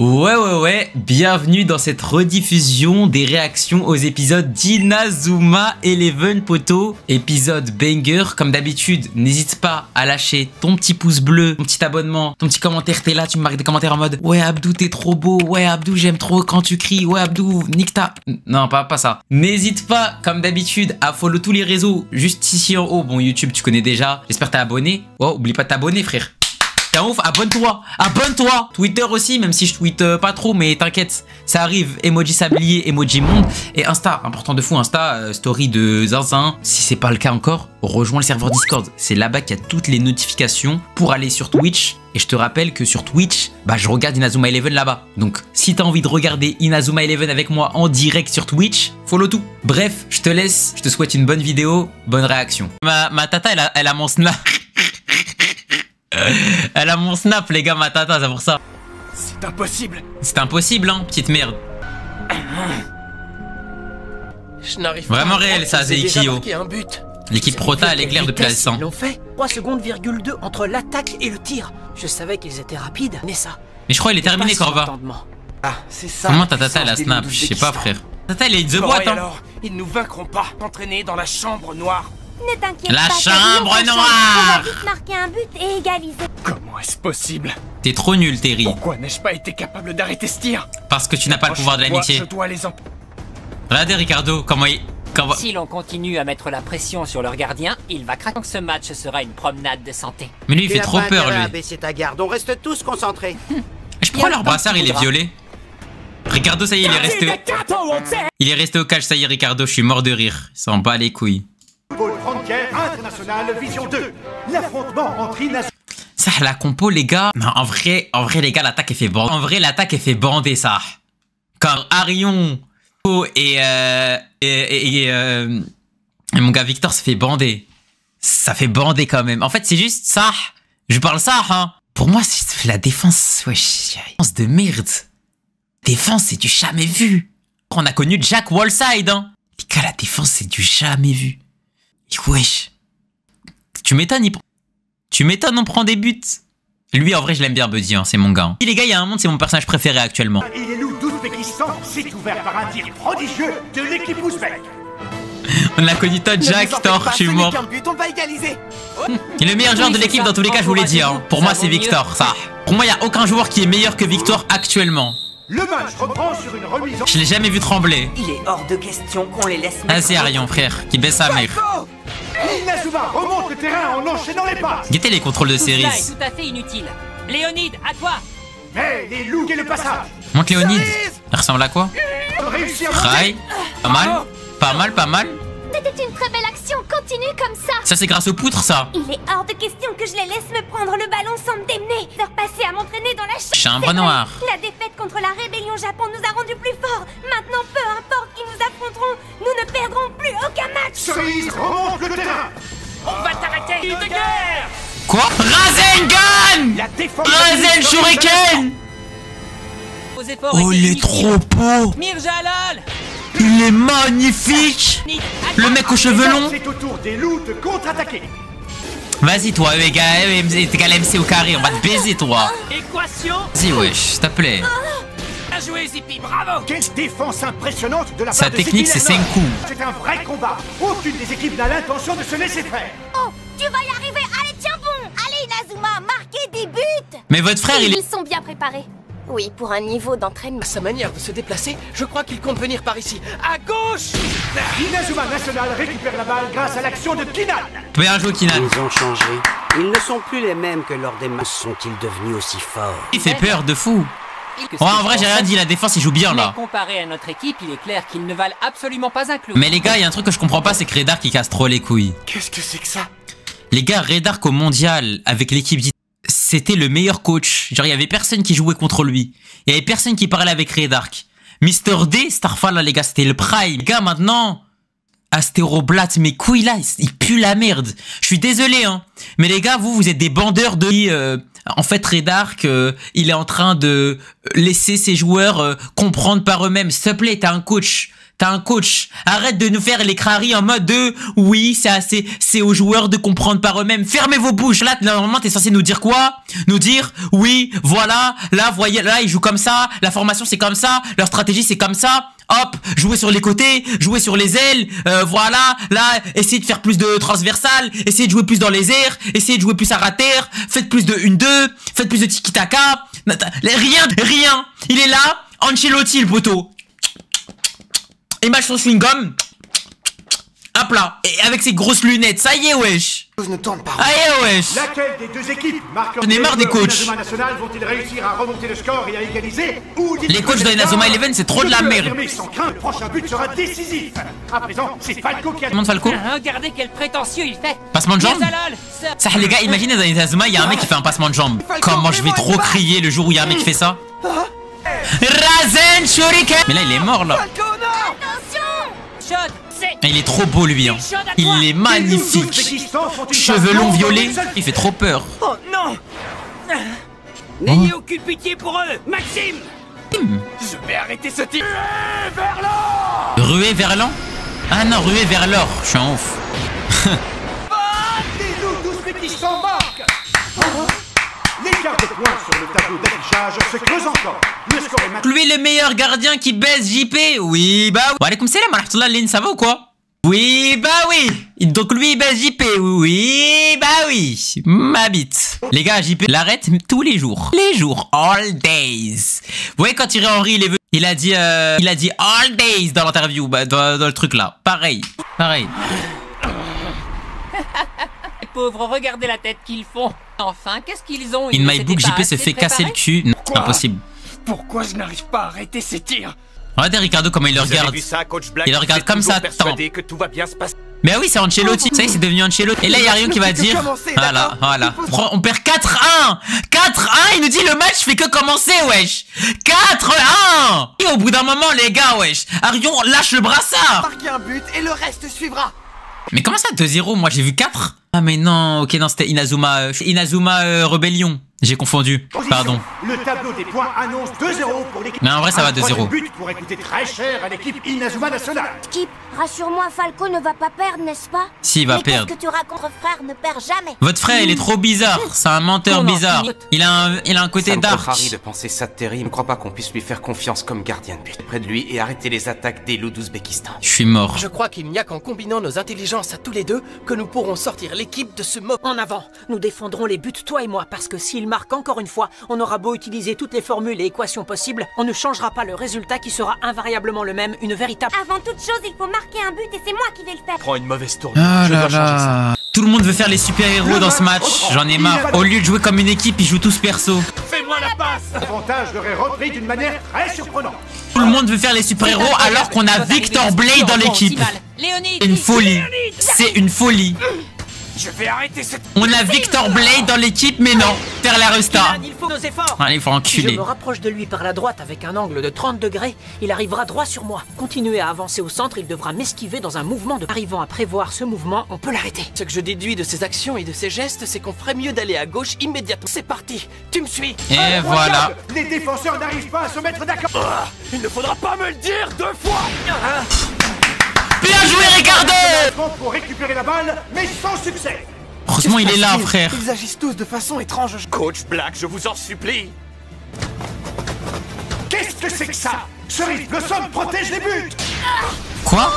Ouais, bienvenue dans cette rediffusion des réactions aux épisodes d'Inazuma Eleven, poto. Épisode banger, comme d'habitude, n'hésite pas à lâcher ton petit pouce bleu, ton petit abonnement, ton petit commentaire, t'es là, tu me marques des commentaires en mode « Ouais Abdou, t'es trop beau, ouais Abdou, j'aime trop quand tu cries, ouais Abdou, nique ta... » Non, pas ça. N'hésite pas, comme d'habitude, à follow tous les réseaux, juste ici en haut. Bon, YouTube, tu connais déjà, j'espère t'es abonné. Oh, oublie pas de t'abonner, frère. T'es ouf, abonne-toi. Twitter aussi, même si je tweete pas trop, mais t'inquiète, ça arrive. Emoji sablier, emoji monde. Et Insta, important de fou, Insta, story de Zinzin. Si c'est pas le cas encore, rejoins le serveur Discord. C'est là-bas qu'il y a toutes les notifications pour aller sur Twitch. Et je te rappelle que sur Twitch, je regarde Inazuma Eleven là-bas. Donc, si t'as envie de regarder Inazuma Eleven avec moi en direct sur Twitch, follow tout. Bref, je te laisse, je te souhaite une bonne vidéo, bonne réaction. Ma tata, elle a mon snap. Elle a mon snap, les gars, ma tata, c'est pour ça. C'est impossible. C'est impossible, hein, petite merde. Je n'arrive pas. Vraiment réel, ça, Zeikio. L'équipe Prota, elle est claire depuis la descente. Ils l'ont fait. 3 secondes, 2 entre l'attaque et le tir. Je savais qu'ils étaient rapides, mais ça. Mais je crois qu'il est terminé, Corva. Ah, c'est ça. Comment ta tata, elle a snap? Je sais pas, frère. Tata, elle est in the boîte, hein. Alors, ils nous vaincront pas. Entraînés dans la chambre noire. Ne t'inquiète La pas, chambre Teddy, noire. on va vite marquer un but et égaliser. Comment est-ce possible? T'es trop nul, Terry. Pourquoi n'ai-je pas été capable d'arrêter ce tir? Parce que tu n'as pas le pouvoir de l'amitié. Je dois les en... Regardez, Ricardo, comment il... Si l'on continue à mettre la pression sur leur gardien, il va craquer. Ce match sera une promenade de santé. Mais lui, il fait trop peur, lui. Baisser ta garde, on reste tous concentrés. Je prends leur brassard, il est violet. Ricardo, ça y est, il est resté... Il est resté au catch, ça y est, Ricardo, je suis mort de rire. Il s'en bat les couilles. Frontière internationale Vision 2. L'affrontement entre Inazuma. Ça, la compo, les gars. Non, en vrai, les gars, l'attaque est fait bander. En vrai, l'attaque est fait bander, ça. Quand Arion et mon gars Victor se fait bander. Ça fait bander quand même. En fait, c'est juste ça. Je parle ça, hein. Pour moi, c'est la défense. Wesh, défense de merde. Défense, c'est du jamais vu. On a connu Jack Wallside, hein. Les gars, la défense, c'est du jamais vu. Et wesh. Tu m'étonnes, on prend des buts. Lui, en vrai, je l'aime bien, Buddy, hein, c'est mon gars. Et les gars, il y a un monde, c'est mon personnage préféré actuellement. Et les loups d'Ouzbékistan, c'est ouvert par un tir prodigieux de l'équipe ouzbek. On l'a connu, toi, Jack, Thor, je suis mort. On va égaliser. Il est le meilleur joueur de l'équipe dans tous les cas, je vous l'ai dit. Hein. Pour moi, c'est Victor, ça. Pour moi, il n'y a aucun joueur qui est meilleur que Victor actuellement. Le match reprend sur une remise en... Je l'ai jamais vu trembler. Il est hors de question qu'on les laisse. Ah, c'est Arion, frère, qui baisse sa mère. Inazuma remonte le terrain en enchaînant les passes. Guettez les contrôles de séries. Tout ça est tout à fait inutile. Léonide, à toi. Mais les loups et le passage. Monte Léonide. Il ressemble à quoi? Réussi à Rai. Pas mal. Pas mal. C'était une très belle action, continue comme ça. Ça, c'est grâce aux poutres, ça. Il est hors de question que je les laisse me prendre le ballon sans me démener. Leur passer à m'entraîner dans la chambre noire. La défaite contre la rébellion Japon nous a rendus plus forts. Maintenant, peu importe qui nous affronteront, nous ne perdrons plus aucun match. Cerise remonte le terrain. On va t'arrêter. De guerre. Quoi? Rasengan. La défense... Rasen Shuriken. Oh, il est trop beau. Mirjalal. Il est magnifique. Le mec aux cheveux longs. C'est au tour des loups de contre-attaquer. Vas-y, toi, égal MC au carré, on va te baiser, toi. Équation. Vas-y, wesh, s'il te plaît. Bien joué, Zippy, bravo. Quelle défense impressionnante de la Sa part de technique, c'est 5 coups. C'est un vrai combat. Aucune des équipes n'a l'intention de se laisser faire. Oh, tu vas y arriver. Allez, tiens bon. Allez, Inazuma, marquez des buts. Mais votre frère, il est... Ils sont bien préparés. Oui, pour un niveau d'entraînement. À sa manière de se déplacer, je crois qu'il compte venir par ici. À gauche. Inazuma National récupère la balle grâce à l'action de Kinan. Bien joué, Kinan. Ils ont changé. Ils ne sont plus les mêmes que lors des matchs. Sont-ils devenus aussi forts? Il fait peur de fou. Ouais, en vrai, j'ai rien dit, la défense, il joue bien, là. Mais comparé à notre équipe, il est clair qu'ils ne valent absolument pas un clou. Mais les gars, il y a un truc que je comprends pas, c'est que Redark, il casse trop les couilles. Qu'est-ce que c'est que ça? Les gars, Redark au mondial, avec l'équipe c'était le meilleur coach. Genre, il y avait personne qui jouait contre lui. Il y avait personne qui parlait avec Redark. Mister D, Starfall, là, les gars, c'était le prime. Les gars, maintenant, Astéroblatt, mes couilles, là, il pue la merde. Je suis désolé, hein. Mais les gars, vous êtes des bandeurs de... en fait, Redark, il est en train de laisser ses joueurs comprendre par eux-mêmes. S'il te plaît, t'es un coach. T'as un coach. Arrête de nous faire les crari en mode de oui, c'est aux joueurs de comprendre par eux-mêmes. Fermez vos bouches. Là, normalement, t'es censé nous dire quoi? Nous dire oui, voilà, là, voyez, là, ils jouent comme ça. La formation, c'est comme ça. Leur stratégie, c'est comme ça. Hop, jouer sur les côtés, jouer sur les ailes, voilà, là, essayez de faire plus de transversal, essayez de jouer plus dans les airs, essayez de jouer plus à rater, faites plus de 1-2, faites plus de tiki-taka. Rien. Il est là, Ancelotti, le poteau. Il mâche son chewing-gum. Hop là. Et avec ses grosses lunettes. Ça y est, wesh. Ne tourne pas. Aïe, wesh. Laquelle des deux équipes marquant J'en ai marre des coachs. national vont-ils réussir à remonter le score et à égaliser ou Les coachs de Inazuma Eleven, c'est trop de la merde. Sans crainte, le prochain but sera décisif. À présent, c'est Falco qui a... Demande Falco. Regardez quel prétentieux il fait. Passement de jambes. Désolé, Ça, les gars, imaginez dans Inazuma, il y a un mec qui fait un passement de jambes. Comment je vais trop crier le jour où il y a un mec qui fait ça. Rasen Shuriken. Mais là, il est mort, là. Chaude, c'est... Il est trop beau, lui. Hein. Il est magnifique. Cheveux longs violets. Il fait trop peur. Oh non. N'ayez aucune pitié pour eux, Maxime. Je vais arrêter ce type. Ruer vers l'an. Ah non, ruer vers l'or. Je suis un ouf. L'écart de points sur le tableau d'affichage se creuse encore. Le score est maintenant... Lui, le meilleur gardien qui baisse JP. Oui, bah oui. Wa alaykoum salam wa rahmatullah, Lynn, ça va ou quoi? Oui, bah oui. Donc lui, il baisse JP. Oui, bah oui. Ma bite. Les gars, JP l'arrête tous les jours. Les jours. All days. Vous voyez, quand Thierry Henry, il a dit all days dans l'interview, bah, dans le truc là. Pareil. Pauvres, regardez la tête qu'ils font. Enfin, qu'est-ce qu'ils ont? In my book, JP se fait casser le cul. Non, impossible. Pourquoi je n'arrive pas à arrêter ces tirs? Regardez Ricardo comment il le regarde. Il le regarde comme ça, attends. Que tout va bien se passer. Mais oui, c'est Ancelotti. Ça y est, c'est devenu Ancelotti. Et là, il y a rien qui va dire. Voilà. On perd 4-1. 4-1. Il nous dit le match fait que commencer, wesh. 4-1. Et au bout d'un moment, les gars, wesh. Arion, lâche le brassard. Marquez un but et le reste suivra. Mais comment ça, 2-0? Moi, j'ai vu 4. Ah, mais non. Ok, non, c'était Inazuma Rebellion. J'ai confondu. Pardon. Le tableau des points annonce 2-0 pour l'équipe. Mais en vrai, ça va 2-0. Un but pourrait coûter très cher à l'équipe Inazuma Nationale. Skip, rassure-moi, Falco ne va pas perdre, n'est-ce pas? Si, il va perdre. Qu'est-ce que tu racontes? Votre frère ne perd jamais. Votre frère, il est trop bizarre. C'est un menteur bizarre. Il a un côté dark. Harry de penser ça de Terry. Je ne crois pas qu'on puisse lui faire confiance comme gardien de but. Près de lui et arrêter les attaques des loups d'Ouzbékistan. Je suis mort. Je crois qu'il n'y a qu'en combinant nos intelligences à tous les deux que nous pourrons sortir l'équipe de ce mauvais. En avant, nous défendrons les buts, toi et moi, parce que s'il marque encore une fois, on aura beau utiliser toutes les formules et équations possibles, on ne changera pas le résultat qui sera invariablement le même, une véritable... Avant toute chose, il faut marquer un but et c'est moi qui vais le faire. Prends une mauvaise tournure. Ah Je là dois changer ça. là. Tout le monde veut faire les super-héros dans ce match. J'en ai marre. Au lieu de jouer comme une équipe, ils jouent tous perso. Fais-moi la passe. L'avantage leur est repris d'une manière très surprenante. Tout le monde veut faire les super-héros alors qu'on a Victor Blade dans l'équipe. Léonie, C'est une folie. C'est une folie. Je vais arrêter cette... On a Victor Blade dans l'équipe, mais non. Faire la resta. Il faut nos efforts. Allez, il faut Si je enculer. me rapproche de lui par la droite avec un angle de 30 degrés, il arrivera droit sur moi. Continuez à avancer au centre, il devra m'esquiver dans un mouvement de... Arrivant à prévoir ce mouvement, on peut l'arrêter. Ce que je déduis de ses actions et de ses gestes, c'est qu'on ferait mieux d'aller à gauche immédiatement. C'est parti, tu me suis. Et voilà. Les défenseurs n'arrivent pas à se mettre d'accord. Il ne faudra pas me le dire 2 fois. Bien joué, Ricardo. Pour récupérer la balle, mais sans succès. Heureusement, il est là, frère. Ils agissent tous de façon étrange. Coach Black, je vous en supplie. Qu'est-ce que c'est que ça? Cerise Blossom protège les buts. Quoi?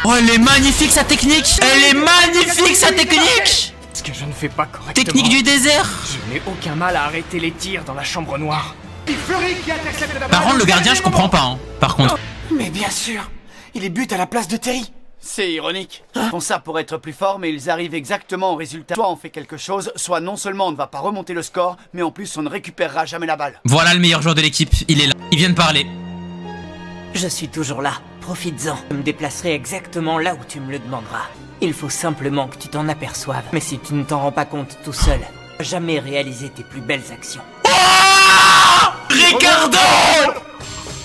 Oh, elle est magnifique, sa technique. Elle est magnifique, sa technique. Ce que je ne fais pas correctement. Technique du désert. Je n'ai aucun mal à arrêter les tirs dans la chambre noire. Fury qui intercepte la balle. Par contre, le gardien, je comprends pas. Hein. Par contre. Mais bien sûr, il est but à la place de Terry. C'est ironique. Ils font ça pour être plus forts, mais ils arrivent exactement au résultat. Soit on fait quelque chose, soit non seulement on ne va pas remonter le score, mais en plus on ne récupérera jamais la balle. Voilà le meilleur joueur de l'équipe. Il est là. Il vient de parler. je suis toujours là. Profites-en. Je me déplacerai exactement là où tu me le demanderas. Il faut simplement que tu t'en aperçoives. Mais si tu ne t'en rends pas compte tout seul, jamais réaliser tes plus belles actions. Oh Ricardo,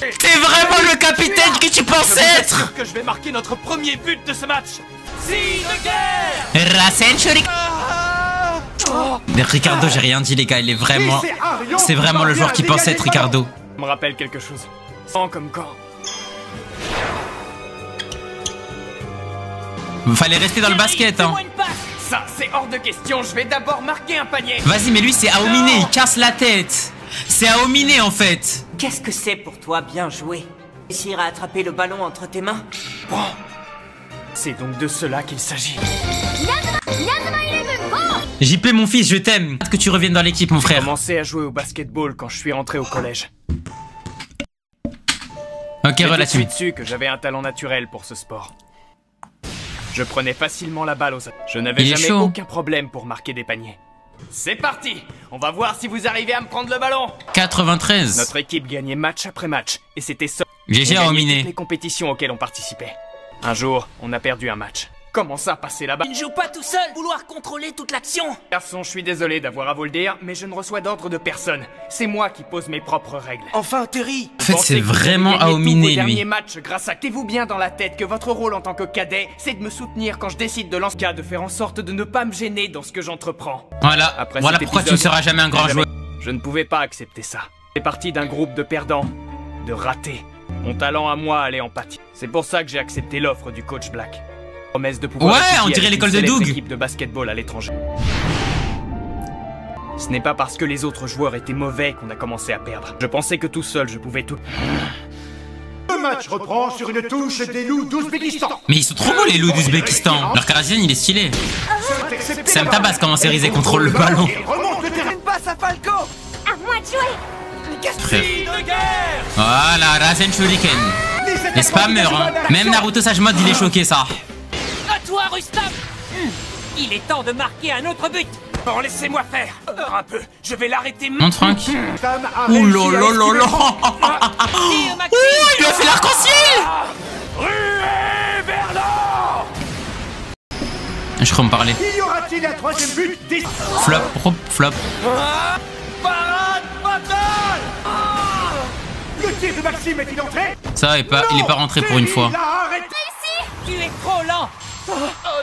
t'es vraiment le capitaine que tu penses être. Que je vais marquer notre premier but de ce match. Signe de guerre. Rasen Shuriken. Mais Ricardo, j'ai rien dit les gars, il est vraiment... C'est vraiment le joueur qui pense être Ricardo. Ça me rappelle quelque chose. Sans comme quand. Fallait rester dans le basket, hein. Ça, c'est hors de question. Je vais d'abord marquer un panier. Vas-y, mais lui, c'est Aomine. Il casse la tête. C'est Aomine, en fait. Qu'est-ce que c'est pour toi bien joué? Réussir à attraper le ballon entre tes mains? Bon. C'est donc de cela qu'il s'agit. JP, mon fils, je t'aime. Hâte que tu reviennes dans l'équipe, mon frère. J'ai commencé à jouer au basketball quand je suis rentré au collège. Ok, J'ai relation. tout de suite su que j'avais un talent naturel pour ce sport. Je prenais facilement la balle aux... Je n'avais jamais aucun problème pour marquer des paniers. C'est parti! On va voir si vous arrivez à me prendre le ballon! 93. Notre équipe gagnait match après match, et c'était ça. GG à Aomine. Toutes les compétitions auxquelles on participait. Un jour, on a perdu un match. Comment ça, passer là-bas? Il ne joue pas tout seul, vouloir contrôler toute l'action. Garçon, je suis désolé d'avoir à vous le dire, mais je ne reçois d'ordre de personne. C'est moi qui pose mes propres règles. Enfin, Terry! En fait, c'est vraiment Aomine, lui. Dernier match grâce à... Mettez-vous bien dans la tête que votre rôle en tant que cadet, c'est de me soutenir quand je décide de lancer, de faire en sorte de ne pas me gêner dans ce que j'entreprends. Voilà. Voilà pourquoi tu ne seras jamais un grand joueur. Je ne pouvais pas accepter ça. J'ai parti d'un groupe de perdants, de ratés. Mon talent à moi allait en pâtir. C'est pour ça que j'ai accepté l'offre du coach Black. Promesse de pouvoir on dirait l'école de Doug. Équipe de basketball à l'étranger. Ce n'est pas parce que les autres joueurs étaient mauvais qu'on a commencé à perdre. Je pensais que tout seul je pouvais tout. Le match reprend sur une touche des loups d'Ouzbékistan. Mais ils sont trop beaux les loups d'Ouzbékistan. Leur canadien il est stylé. Sam Tabas comment Cerise contrôle le ballon. Une passe à Falco! À moi de jouer. Frère. Voilà, Rasen Shuriken. Les spammers, hein. Même Naruto Sage Mode il est choqué ça. À toi, Rustam. Il est temps de marquer un autre but. Bon, laissez-moi faire. Un peu. Je vais l'arrêter. Monte Franck. Ouh lolololo. Il lui a fait l'arc-en-ciel. Ruez vers l'or. Je crois me parler. Y aura-t-il un troisième but? Flop, flop. Parade fatale. Le tir de Maxime est-il entré? Ça, il est pas rentré pour une fois. Il a arrêté. Tu es trop lent. Oh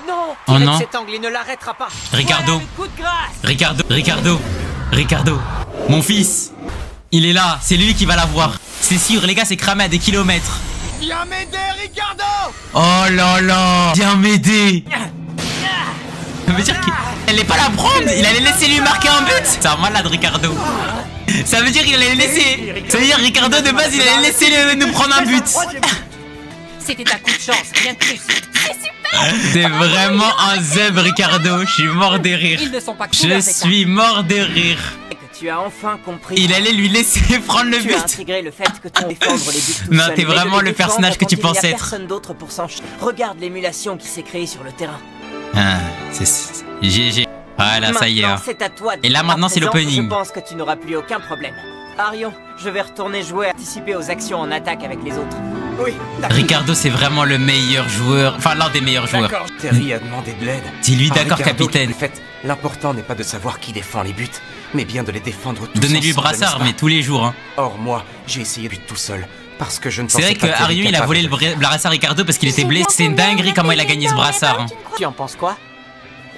non. Oh non. Cet angle, il ne l'arrêtera pas. Ricardo. Voilà le coup de grâce. Ricardo. Mon fils. Il est là. C'est lui qui va l'avoir. C'est sûr, les gars, c'est cramé à des kilomètres. Viens m'aider, Ricardo! Oh là là. Viens m'aider. Ça veut dire qu'il allait pas la prendre. Il allait laisser lui marquer un but. C'est un malade, Ricardo. Ça veut dire qu'il allait laisser. Ça veut dire Ricardo de base, il allait laisser nous prendre un but. C'était un coup de chance, rien de plus. C'est vraiment un zèbre, Ricardo. Je suis mort de rire. Ils ne sont pas Je suis mort de rire. Tu as enfin compris. Il allait lui laisser prendre le Tu as but. intégré le fait que tu défendre les buts tout Non, seul, t'es mais de vraiment les le défendre personnage que tu quand il pensais y a être. Personne d'autre pour s'en charger. Regarde l'émulation qui s'est créée sur le terrain. Ah, c'est GG. Voilà, ça y est. Maintenant, Hein. c'est à toi. Et là, maintenant, c'est l'opening. Je pense que tu n'auras plus aucun problème. Arion, je vais retourner jouer et participer aux actions en attaque avec les autres. Oui, d'accord. Ricardo, c'est vraiment le meilleur joueur. Enfin, l'un des meilleurs joueurs. Terry a demandé de l'aide. Dis-lui d'accord, Ricardo, capitaine. En fait, l'important n'est pas de savoir qui défend les buts, mais bien de les défendre tous Donnez-lui le ensemble, brassard, n'est-ce mais pas? tous les jours. Hein. Or, moi, j'ai essayé de but tout seul. Parce que je ne C'est vrai pensais que pas Terry Arion, il a capable volé de le brassard à Ricardo parce qu'il était blessé. C'est une dinguerie comment il a gagné ce brassard. Hein. Tu en penses quoi?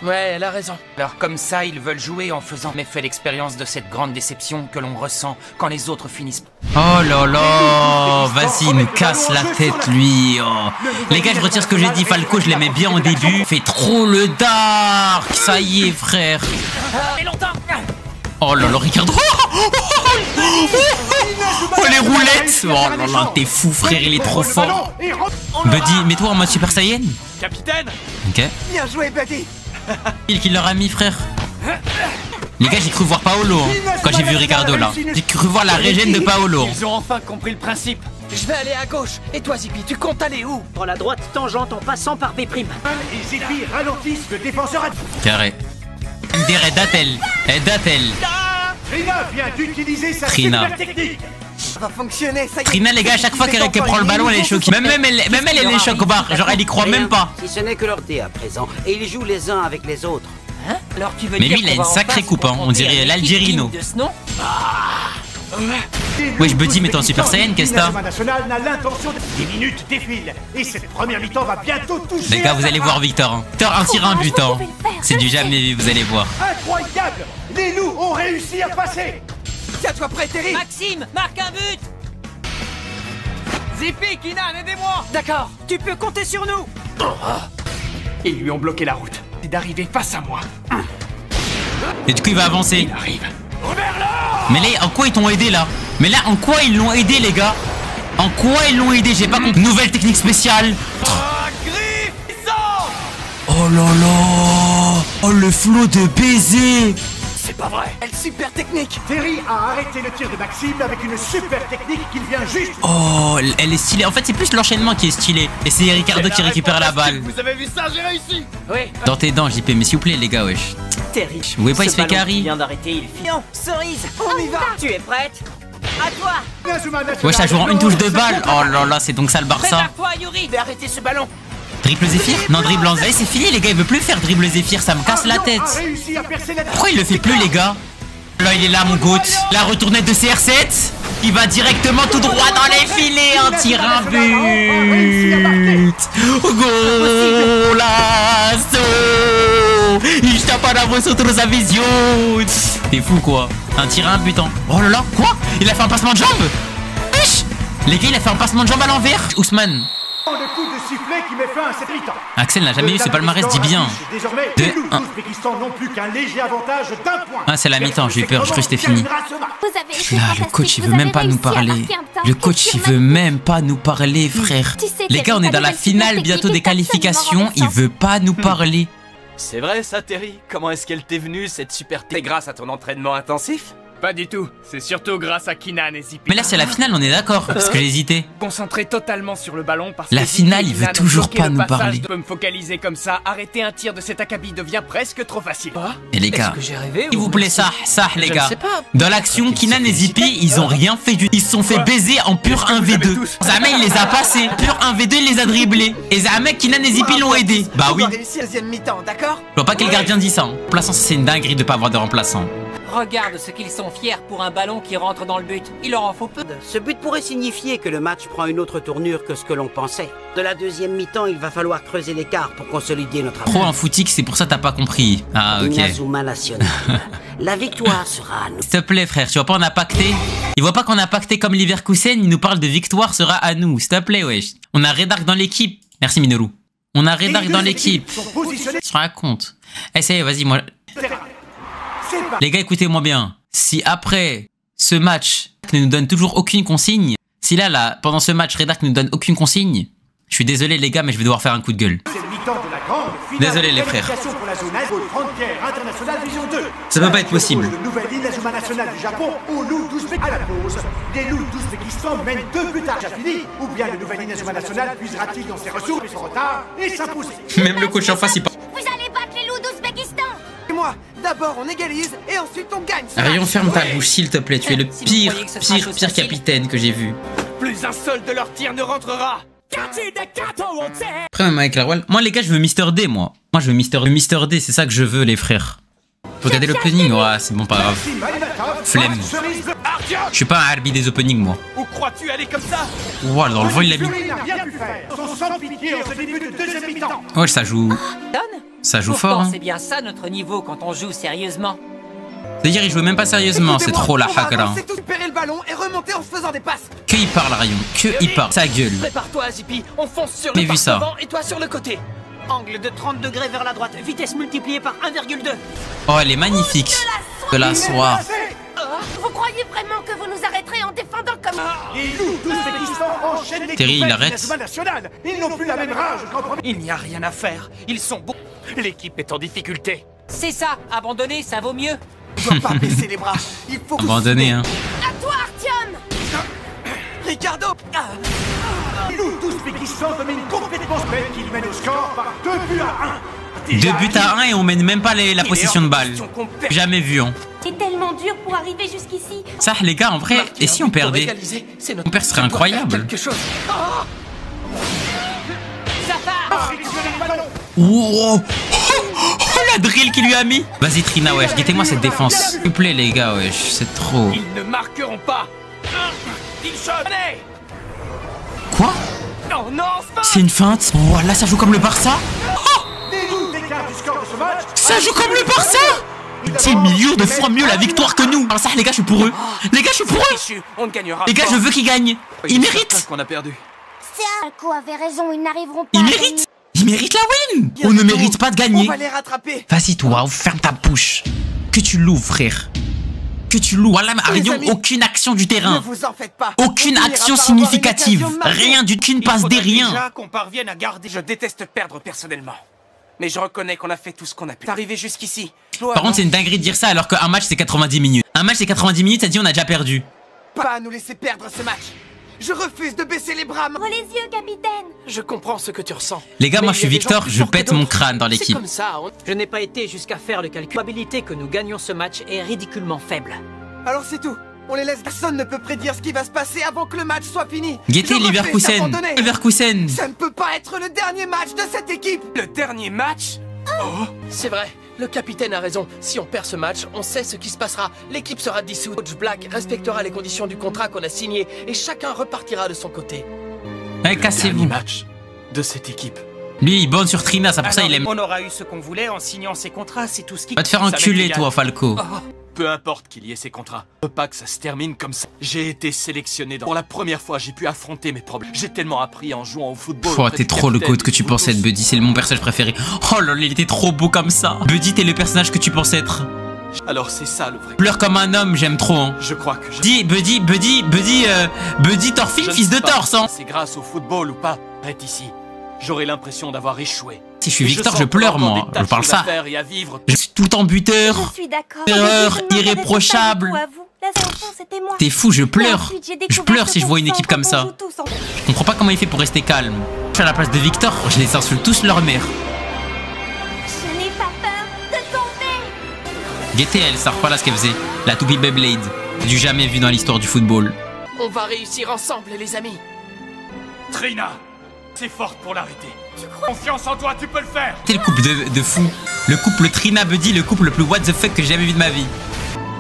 Ouais, elle a raison. Alors comme ça, ils veulent jouer en faisant mais fait l'expérience de cette grande déception que l'on ressent quand les autres finissent. Oh là là, vas-y, il nous casse la tête lui. Oh. Les gars, je retire ce que j'ai dit. Falco, je l'aimais bien au début. Fait trop le dark. Ça y est, frère. Oh là là, Ricardo. Oh les roulettes. Oh là là, t'es fou, frère, il est trop fort. Buddy, mets-toi en mode Super Saiyan. Capitaine. Ok. Bien joué, Buddy. Qui leur a mis, frère. Les gars, j'ai cru voir Paolo hein, quand j'ai vu Ricardo là. J'ai cru voir la régène de Paolo. Ils ont enfin compris le principe. Je vais aller à gauche. Et toi, Zippy, tu comptes aller où? Prends la droite tangente en passant par B'. Et Zippy ralentissent le défenseur adverse. Carré. Datel. Trina vient d'utiliser sa Trina. super technique. Ça va fonctionner, ça y est. Trina, les gars, à chaque fois qu'elle prend le ballon, elle est choquée. Même elle est choquée au bar. Genre, elle y croit même pas. Si ce n'est que leur thé à présent, et ils jouent les uns avec les autres. Hein? Alors tu veux Mais dire lui, il a qu'on une va en sacrée face coupe, hein. On confronter dirait un l'Algérino. équipe digne de ce nom? Wesh, Buddy, mets-toi en Super Saiyan, qu'est-ce que t'as? L'international national n'a l'intention de... Des minutes défilent, et cette première mi-temps va bientôt toucher... Les gars, vous allez voir Victor. Hein. Victor, un tir, un but. Hein. C'est du jamais vu, vous allez voir. Incroyable! Les loups ont réussi à passer! Tiens-toi prêt, Terry. Maxime, marque un but! Zippy, Kinan, aidez-moi. D'accord, tu peux compter sur nous! Ils lui ont bloqué la route. C'est d'arriver face à moi. Et du coup, il va avancer. Il arrive. Mais là, en quoi ils t'ont aidé là? Mais là, en quoi ils l'ont aidé, les gars? En quoi ils l'ont aidé? J'ai pas compris. Nouvelle technique spéciale. Oh là là. Oh, le flot de baiser. C'est pas vrai. Elle super technique. Terry a arrêté le tir de Maxime avec une super technique qu'il vient juste. Oh, elle est stylée. En fait, c'est plus l'enchaînement qui est stylé. Et c'est Ricardo qui récupère la balle. Vous avez vu ça? J'ai réussi. Oui. Dans tes dents, JP. Mais s'il vous plaît, les gars, wesh. Terry. Vous voyez pas, il se fait carry. Vient d'arrêter, il fit. Non, Cerise, on y va. Tu es prête? À toi. Wesh, ça joue en une touche de balle. Oh là là, c'est donc ça le Barça. Prépare-toi, Yuri, de arrêter ce ballon. Dribble Zéphyr? Non, dribble en c'est fini, les gars. Il veut plus faire dribble Zéphyr. Ça me casse la tête. Pourquoi il le fait plus, les gars? Là, il est là, mon goat. La retournette de CR7. Il va directement tout droit dans les filets. En tir un but. Golazo. Il tape à la voix sur sa vision. T'es fou, quoi. Un tir un but. Oh là là, quoi? Il a fait un passement de jambe. Wesh. Les gars, il a fait un passement de jambe à l'envers. Ousmane. Le coup de sifflet qui met fin à cette mi-temps. Axel n'a jamais eu ce palmarès, dit bien. Désormais, les Loups d'Ouzbékistan n'ont plus qu'un léger avantage d'un point. Ah, c'est la mi-temps, j'ai eu peur, je crois que c'était fini. Là, le coach, il veut même pas nous parler. Le coach, il veut même pas nous parler, frère. Les gars, on est dans la finale bientôt des qualifications, il veut pas nous parler. C'est vrai ça, Terry? Comment est-ce qu'elle t'est venue, cette super C'est grâce à ton entraînement intensif? Pas du tout. C'est surtout grâce à Keenan et Zippy. Mais là, c'est la finale, on est d'accord, parce que j'ai hésité. Concentré totalement sur le ballon parce la que finale, il veut toujours pas nous parler. Je peux me focaliser comme ça. Arrêter un tir de cet acabit devient presque trop facile. Et les gars, s'il vous plaît, ça, les gars. Dans l'action, Keenan et Zippy, ils ont rien fait du tout. Ils se sont fait baiser en pur 1v2. Zama, il les a passés. Pur 1v2, il les a dribblés. Et Zama, Keenan et Zippy l'ont aidé. Bah oui. Je vois pas quel gardien dit ça. Remplaçant, c'est une dinguerie de pas avoir de remplaçant. Regarde ce qu'ils sont fiers pour un ballon qui rentre dans le but. Il leur en faut peu. Ce but pourrait signifier que le match prend une autre tournure que ce que l'on pensait. De la deuxième mi-temps, il va falloir creuser l'écart pour consolider notre Pro en footique, c'est pour ça que t'as pas compris. Ah, ok. Inazuma National. La victoire sera à nous. S'il te plaît, frère, tu vois pas, on a pacté. Il voit pas qu'on a pacté comme Leverkusen, il nous parle de victoire sera à nous. S'il te plaît, wesh. On a Redark dans l'équipe. Merci, Minoru. On a Redark dans l'équipe. Je te raconte. Essayez, vas-y, moi. Les gars, écoutez-moi bien. Si après ce match ne nous donne toujours aucune consigne, si là, pendant ce match, Redark ne nous donne aucune consigne, je suis désolé les gars, mais je vais devoir faire un coup de gueule. Désolé les frères. Ça peut pas être possible. Nouvelle Inazuma National du Japon aux Loups d'Ouzbékistan à la pause. Les Loups d'Ouzbékistan mènent 2 buts à fini, ou bien le nouvel Inazuma National puisera-t-il dans ses ressources et son retard et s'imposer. Même le coach en face, il parle. Vous allez battre les Loups d'Ouzbékistan. Moi, d'abord on égalise et ensuite on gagne. Rayon, ferme ta bouche s'il te plaît, tu es le pire capitaine que j'ai vu. Plus un seul de leurs tirs ne rentrera. Après même avec la Royal. Moi les gars, je veux Mr D, moi. Moi je veux Mr D, c'est ça que je veux les frères. Regardez l'opening, ouais, c'est bon, pas grave. Flemme. Je suis pas un arbitre des openings, moi. Où crois-tu aller comme ça? Ouah, dans le vol, il l'a mis. Ouais, ça joue. Ça joue fort, hein. C'est bien ça notre niveau quand on joue sérieusement. C'est-à-dire, il joue même pas sérieusement, c'est trop la hakra. C'est tout récupérer le ballon et remonter en se faisant des passes. Que il parle, Rayon, que il parle. Sa gueule. Prépare-toi, Zippy, on fonce sur J'ai le vu ça. devant et toi sur le côté. Angle de 30 degrés vers la droite, vitesse multipliée par 1,2. Oh, elle est magnifique. De la soie. Vous croyez vraiment que vous nous arrêterez en défendant comme... Les Loups d'Ouzbékistan enchaînent les Terry, il arrête. Ils n'ont plus la même rage qu'en premier. Il n'y a rien à faire. Ils sont bons. L'équipe est en difficulté. C'est ça, abandonner, ça vaut mieux. On doit pas baisser les bras. Il faut abandonner, hein. À toi, Artyom. Ricardo. Les Loups d'Ouzbékistan dominent complètement ce match qui mène au score par 2 buts à 1. 2 buts à 1 et on mène même pas la possession de balle. Jamais vu, hein. C'est tellement dur pour arriver jusqu'ici. Ça, les gars, en vrai, et si on perdait? On perd, serait incroyable. Oh, la drill qu'il lui a mis. Vas-y, Trina, wesh, guettez-moi cette défense. S'il vous plaît, les gars, wesh, c'est trop. Ils ne marqueront pas. Ils shot. Quoi? Oh non, c'est une feinte. Oh, là, ça joue comme le Barça. Oh, ça joue comme le Barça. C'est 1 million de fois mieux la victoire que nous. Alors ça, les gars, je suis pour eux. Les gars, je suis pour eux. Les gars, je veux qu'ils gagnent. Ils méritent. qu'on a perdu. Alco avait raison, ils n'arriveront pas. Ils méritent. Il mérite la win. On ne mérite pas de gagner. On va les rattraper. Vas-y toi, ferme ta bouche. Que tu l'ouvres, frère. Que tu loues. Voilà, Arion, aucune action du terrain. Ne vous en faites pas. Aucune action significative. Rien d'une passe des rien. Déjà qu'on parvienne à garder. Je déteste perdre personnellement. Mais je reconnais qu'on a fait tout ce qu'on a pu. T'arriver jusqu'ici. Par contre, c'est une dinguerie de dire ça alors qu'un match c'est 90 minutes. Un match c'est 90 minutes, ça dit on a déjà perdu. Pas à nous laisser perdre ce match. Je refuse de baisser les bras. Ouvre les yeux, capitaine. Je comprends ce que tu ressens. Les gars, moi je suis Victor, je pète mon crâne dans l'équipe. Comme ça, je n'ai pas été jusqu'à faire le calcul. La probabilité que nous gagnions ce match est ridiculement faible. Alors c'est tout. On les laisse. Personne ne peut prédire ce qui va se passer avant que le match soit fini. Guettez Leverkusen. Leverkusen. Ça ne peut pas être le dernier match de cette équipe. Le dernier match? Oh. C'est vrai. Le capitaine a raison. Si on perd ce match, on sait ce qui se passera. L'équipe sera dissoute. Coach Black respectera les conditions du contrat qu'on a signé et chacun repartira de son côté. Ouais, cassez-vous. Match de cette équipe. Lui, il bonne sur Trina, c'est pour ça il aime. On aura eu ce qu'on voulait en signant ses contrats, c'est tout ce qui... Va te faire enculer, toi, Falco. Oh. Peu importe qu'il y ait ces contrats. Je veux pas que ça se termine comme ça. J'ai été sélectionné Pour la première fois, j'ai pu affronter mes problèmes. J'ai tellement appris en jouant au football. Oh, t'es trop le code que tu pensais être, Buddy. C'est mon personnage préféré. Oh là là, il était trop beau comme ça. Buddy, t'es le personnage que tu pensais être. Alors c'est ça le vrai. Pleure comme un homme, j'aime trop. Hein. Je crois que je... Buddy Thorfinn, fils de Thor, hein. C'est grâce au football ou pas. Arrête ici. J'aurais l'impression d'avoir échoué. Si je suis Victor, je pleure, moi. Je parle ça. Je suis tout le temps buteur. Je suis d'accord. Erreur irréprochable. T'es fou, je pleure. Je pleure si je vois une équipe comme ça. Je comprends pas comment il fait pour rester calme. Je suis à la place de Victor, je les insulte tous leur mère. Je n'ai pas peur de tomber. Guettez elle, ça repart là ce qu'elle faisait. La toupie Beyblade. Du jamais vu dans l'histoire du football. On va réussir ensemble, les amis. Trina, c'est forte pour l'arrêter. Confiance en toi, tu peux le faire. C'est le couple de fou. Le couple Trina Buddy, le couple le plus what the fuck que j'ai jamais vu de ma vie.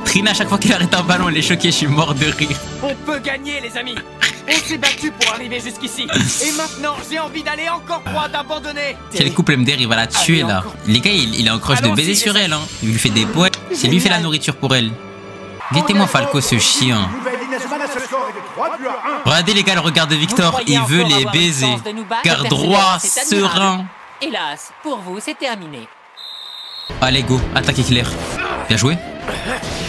Trina, à chaque fois qu'elle arrête un ballon, elle est choquée, je suis mort de rire. On peut gagner, les amis. On s'est battu pour arriver jusqu'ici. Et maintenant, j'ai envie d'aller encore croire d'abandonner. C'est le couple MDR, il va la tuer là. Les gars, il est en crush de baiser sur elle. Hein. Il lui fait des poètes. C'est lui qui fait la nourriture pour elle. Guettez-moi Falco, ce chien. Regardez les gars, le regard de Victor, il veut les baiser. Garde droit, serein. Hélas, pour vous, c'est terminé. Allez, go, attaque éclair. Bien joué.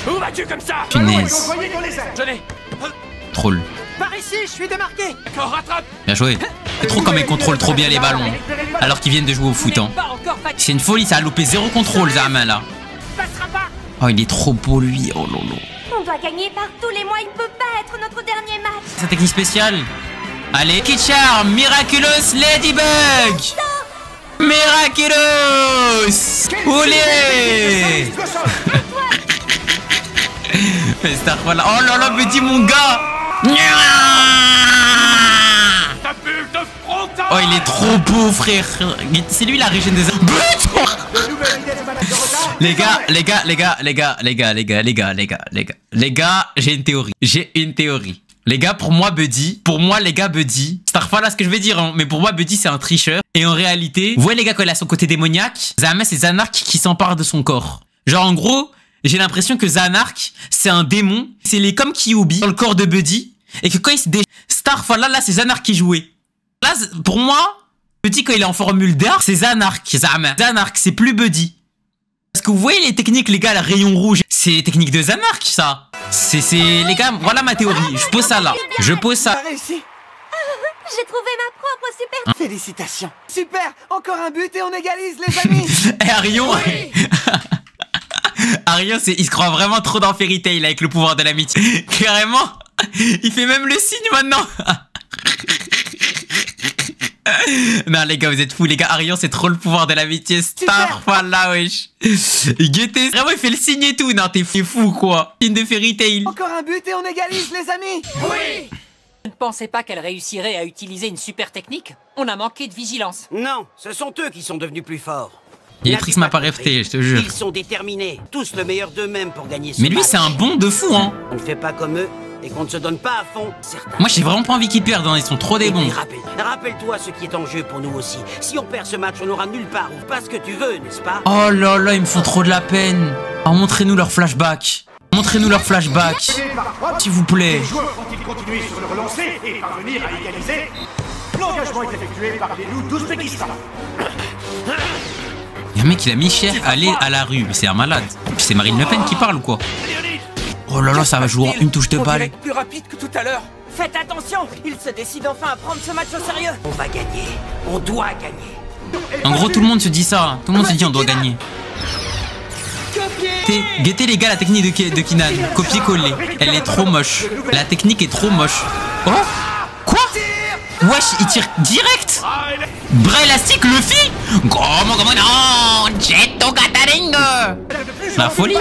Où vas-tu comme ça? Punaise. Je l'ai. Troll. Par ici, je suis démarqué. D'accord, rattrape. Bien joué. C'est trop comme ils contrôlent trop bien les ballons. Alors qu'ils viennent de jouer au foot. Hein. C'est une folie, ça a loupé zéro contrôle, Zama là. Oh, il est trop beau lui. Oh lolo. On doit gagner par tous les mois, il ne peut pas être notre dernier match. Sa technique spéciale. Allez, Kitchar, Miraculous Ladybug. Miraculous. Oulé. Voilà. Oh là là, me dis mon gars. Oh, il est trop beau, frère. C'est lui la régène des... Les gars, j'ai une théorie. Les gars, pour moi, Buddy, Starfall, là, ce que je vais dire, hein, mais pour moi, Buddy, c'est un tricheur. Et en réalité, vous voyez, les gars, quand il a son côté démoniaque, Zama, c'est Zanark qui s'empare de son corps. Genre, en gros, j'ai l'impression que Zanark, c'est un démon. C'est les comme Kyuubi dans le corps de Buddy. Et que quand il se Starfall, là, c'est Zanark qui jouait. Là, pour moi, Buddy, quand il est en formule d'art, c'est Zanark. Zanark, c'est plus Buddy. Parce que vous voyez les techniques, les gars, le rayon rouge, c'est les techniques de Zanark, ça. C'est les gars, voilà ma théorie. Je pose ça là. Je pose ça. J'ai trouvé ma propre super... Félicitations. Super, encore un but et on égalise, les amis. Et Arion... Oui. Arion, il se croit vraiment trop dans Fairy Tail avec le pouvoir de l'amitié. Carrément, il fait même le signe maintenant. Non les gars, vous êtes fous les gars. Arion, c'est trop le pouvoir de l'amitié. Starfall là, wesh. Guettez, vraiment il fait le signe et tout. Non, t'es fou quoi. Signe de Fairy Tail. Encore un but et on égalise, les amis. Oui. Vous ne pensez pas qu'elle réussirait à utiliser une super technique? On a manqué de vigilance. Non, ce sont eux qui sont devenus plus forts. Yatrix m'a pas rêvé, je te jure. Ils sont déterminés, tous le meilleur d'eux-mêmes pour gagner ce Mais lui, match. c'est un bon de fou, hein. On ne fait pas comme eux et qu'on ne se donne pas à fond, certains. Moi, j'ai vraiment pas envie qu'ils perdent, hein. Ils sont trop des bons. Rappelle-toi ce qui est en jeu pour nous aussi. Si on perd ce match, on n'aura nulle part ou pas ce que tu veux, n'est-ce pas? Oh là là, ils me font trop de la peine. Oh, montrez-nous leur flashback. Montrez-nous leur flashback. S'il vous plaît. Les joueurs vont-ils continuer sur le relancé et parvenir à égaliser? L'engagement est effectué par les loups d'Ouzbékistan. Il y a un mec, il a mis cher aller à la rue. Mais c'est un malade. C'est Marine Le Pen qui parle ou quoi? Oh là là, ça va jouer en une touche de balle. Plus rapide que tout à l'heure. Faites attention, il se décide enfin à prendre ce match au sérieux. On va gagner, on doit gagner. En gros, tout le monde se dit ça. Tout le monde se dit on doit gagner. Guettez les gars, la technique de Kinan. Copier-coller. Elle est trop moche. La technique est trop moche. Oh, quoi? Wesh, il tire direct. Bras élastique, Luffy. Comment non, Jetto Kataring. La folie.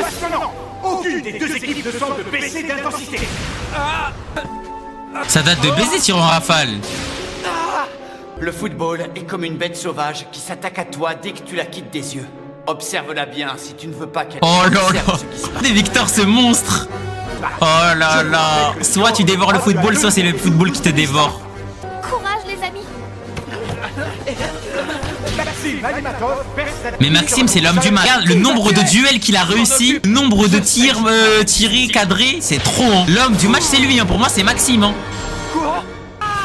Aucune des deux équipes ne semble baisser d'intensité. Ça date de baiser sur un rafale. Le football est comme une bête sauvage qui s'attaque à toi dès que tu la quittes des yeux. Observe-la bien si tu ne veux pas qu'elle... Oh là là. Des Victor, ce monstre. Oh là là. Soit tu dévores le football, soit c'est le football qui te dévore. Courage les amis. Mais Maxime, c'est l'homme du match. Regarde le nombre de duels qu'il a réussi, le nombre de tirs tirés, cadrés, c'est trop. Hein. L'homme du match, c'est lui. Hein. Pour moi, c'est Maxime. Hein.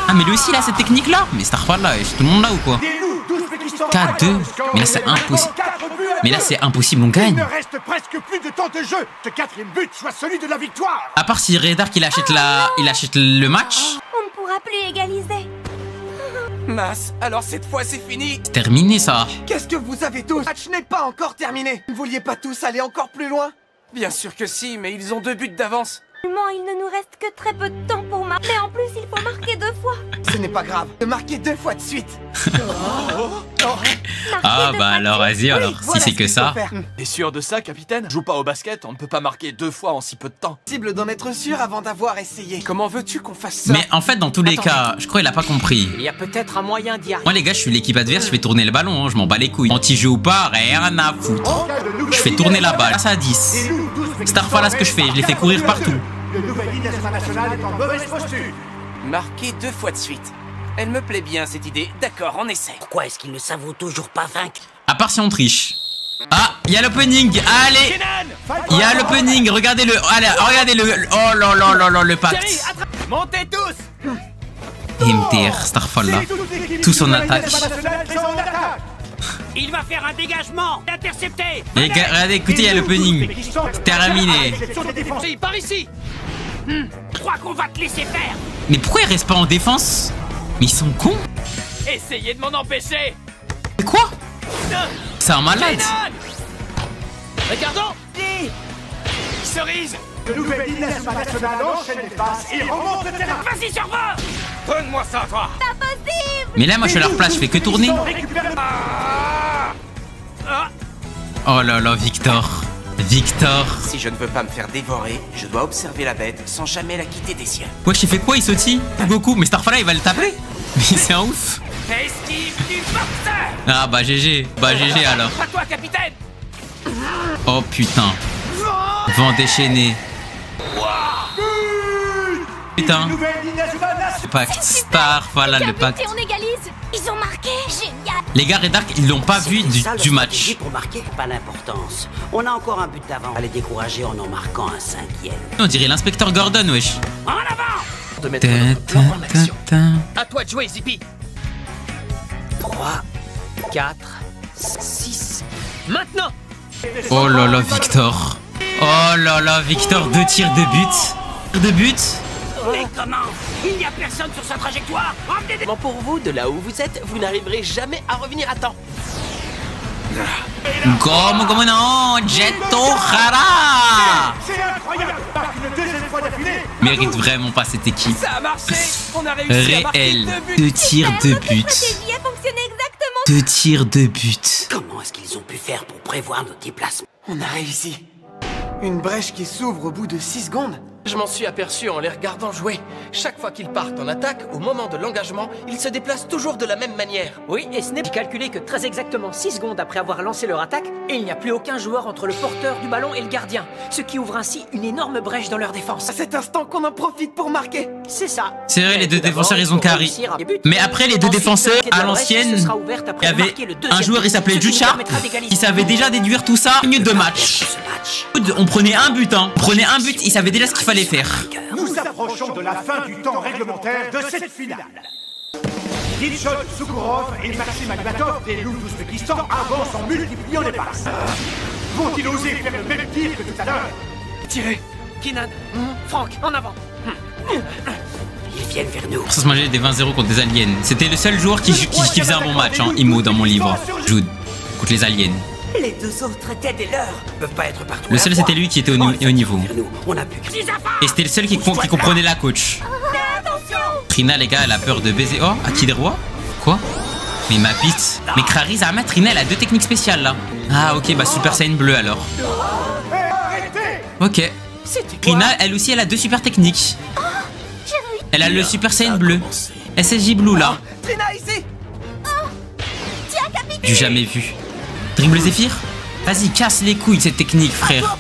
Ah, mais lui aussi, il a cette technique-là. Mais Starfall, là, tout le monde là ou quoi? K2. Mais là, c'est impossible. Mais là, c'est impossible, on gagne. Il ne reste presque plus de temps de jeu. Ce quatrième but soit celui de la victoire. À part si Redar il achète il achète le match. On ne pourra plus égaliser. Mince, alors cette fois c'est fini. C'est terminé ça. Qu'est-ce que vous avez tous? Le match n'est pas encore terminé. Ne vouliez pas tous aller encore plus loin? Bien sûr que si, mais ils ont 2 buts d'avance. Il ne nous reste que très peu de temps pour marquer. Mais en plus, il faut marquer 2 fois. Ce n'est pas grave. De marquer 2 fois de suite. Ah bah alors vas-y alors, si c'est que ça. T'es sûr de ça, capitaine? Joue pas au basket, on ne peut pas marquer 2 fois en si peu de temps. Possible d'en être sûr avant d'avoir essayé. Comment veux-tu qu'on fasse ça? Mais en fait, dans tous les cas, je crois qu'il a pas compris. Il y a peut-être un moyen d'y arriver. Moi les gars, je suis l'équipe adverse, je fais tourner le ballon, hein, je m'en bats les couilles. Anti-jeu ou pas, rien à foutre. Je fais tourner la balle, ça à 10. Starfall, là ce que je fais, je les fais courir partout. Le nouvel hymne international est en mauvaise posture. Marquer 2 fois de suite. Elle me plaît bien cette idée. D'accord, on essaie. Pourquoi est-ce qu'ils ne savent toujours pas vaincre? À part si on triche. Ah, il y a l'opening. Allez, il y a l'opening. Regardez-le. Allez, regardez-le. Oh là là là là, le pacte. Montez tous. MTR, Starfall là. Tous en attaque. Il va faire un dégagement. Intercepté. Les gars, regardez, écoutez, il y a l'opening. Terminé. Par ici. Je crois qu'on va te laisser faire. Mais pourquoi ils restent pas en défense? Mais ils sont cons. Essayez de m'en empêcher. C'est quoi? C'est un malade. Regardons. Cerise. Le nouvel hymne international enchaîne les passes et remonte le terrain. Vas-y, serveur. Donne-moi ça, toi. Pas possible. Mais là, moi, je suis à leur place, je fais que tourner. Oh là là, Victor. Victor. Si je ne veux pas me faire dévorer, je dois observer la bête sans jamais la quitter des siens. Wesh, il fait quoi? Il sautille Goku. Mais Starfall, il va le taper. Mais c'est un ouf. Esquive du boxeur. Ah bah GG. Bah GG alors. À toi, capitaine. Oh putain. Vent déchaîné. Putain. Pacte Starfall, là, le pacte. Et on égalise. Ils ont marqué. Génial. Les gars, Red Ark, ils l'ont pas vu du match. Pour marquer, pas l'importance. On a encore un but d'avant. À les décourager en marquant un 5e. On dirait l'inspecteur Gordon, wesh. En avant. De mettre notre plan en action. À toi de jouer, Zippy. 3, 4, 6. Maintenant. Oh là là, Victor. Oh là là, Victor, 2 tirs de but. De but. Mais comment? Il n'y a personne sur sa trajectoire. Pour vous, de là où vous êtes, vous n'arriverez jamais à revenir à temps. Comment non, Jetto Hara. C'est incroyable. Marque une deuxième fois d'affilée. Mérite vraiment pas cette équipe. Ça a marché. On a réussi à marquer Réel. 2 buts. 2 tirs de but. La stratégie a fonctionné exactement. 2 tirs de but. Comment est-ce qu'ils ont pu faire pour prévoir nos déplacements? On a réussi. Une brèche qui s'ouvre au bout de 6 secondes. Je m'en suis aperçu en les regardant jouer. Chaque fois qu'ils partent en attaque, au moment de l'engagement, ils se déplacent toujours de la même manière. Oui, et ce n'est calculé que très exactement 6 secondes après avoir lancé leur attaque, et il n'y a plus aucun joueur entre le porteur du ballon et le gardien, ce qui ouvre ainsi une énorme brèche dans leur défense. À cet instant qu'on en profite pour marquer. C'est ça. C'est vrai, les deux défenseurs, ils ont carry. Mais après, les deux défenseurs, à l'ancienne, il y avait un joueur, il s'appelait Jucha. Il savait déjà déduire tout ça. Minute de match. On prenait un but, hein. On prenait un but, il savait déjà ce qu'il fallait faire. Nous approchons de la fin du temps réglementaire de cette finale. Killshot, Sukurov et Maxim Alimatov des loups d'Ouzbékistan avancent en multipliant les passes. Vont-ils oser faire le même tir que tout à l'heure? Tirez. Kinan, Franck, en avant. Ils viennent vers nous. Ça se mangeait des 20-0 contre des aliens. C'était le seul joueur qui faisait un bon match, hein, Imo, dans mon livre. Jude, contre les aliens. Les deux autres étaient des leurs. Ils peuvent pas être partout. Le seul, c'était lui qui était au niveau. On a pu... Et c'était le seul qui comprenait la coach. Trina, les gars, elle a peur de baiser. Oh, à qui des rois? Quoi? Mais ma bite. Mais Crary, Zama, Trina, elle a 2 techniques spéciales là. Ah, ok, bah Super Saiyan bleu alors. Ok. Trina, elle aussi, elle a 2 super techniques. Elle a le Super Saiyan bleu. SSJ Blue là. Trina, ici. J'ai jamais vu. Dribble Zephyr? Vas-y, casse les couilles cette technique, frère.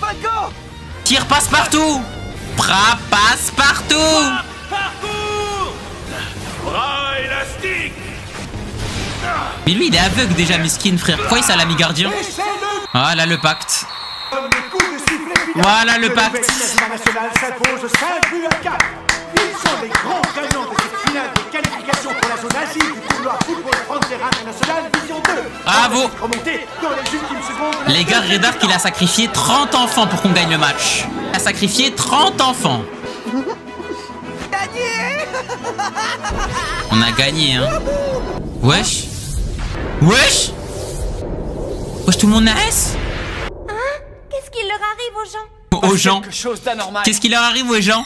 Tire passe partout. Bras passe partout. Bras élastique. Mais lui, il est aveugle déjà, miskin, frère. Pourquoi il s'est l'ami gardien? Voilà le pacte. Voilà le pacte. National s'impose 5-4. Ils sont les grands gagnants de cette finale de qualification pour la zone Asie du tournoi Football Frontier International Vision 2. Bravo. Les gars, Redark, il a sacrifié 30 enfants pour qu'on gagne le match. Il a sacrifié 30 enfants. On a gagné, hein. Wesh. Wesh. Wesh, tout le monde a S. Hein? Qu'est-ce qu'il leur arrive aux gens? Aux gens. Quelque chose d'anormal. Qu'est-ce qui leur arrive aux gens?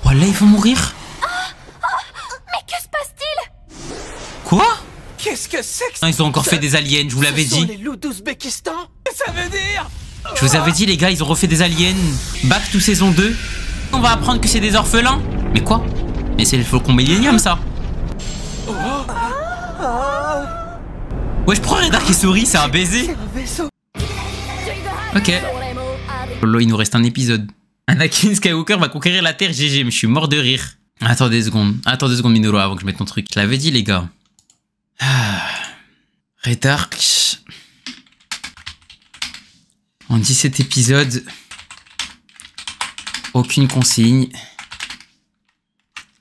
Oh là, ils vont mourir. Mais que se passe-t-il? Quoi? Qu'est-ce que c'est que ça? Ils ont encore fait des aliens, je vous l'avais dit. Les loups d'Ouzbékistan? Ça veut dire? Je vous avais dit, les gars, ils ont refait des aliens. Back to saison 2. On va apprendre que c'est des orphelins. Mais quoi? Mais c'est le Faucon Millennium, ça. Ouais, je prends Redark qui sourit, c'est un baiser. Ok. Lolo, il nous reste un épisode. Anakin Skywalker va conquérir la Terre, GG, mais je suis mort de rire. Attendez 2 secondes. Attendez 2 secondes, Minoru, avant que je mette mon truc. Je l'avais dit, les gars. Redark. En 17 épisodes. Aucune consigne.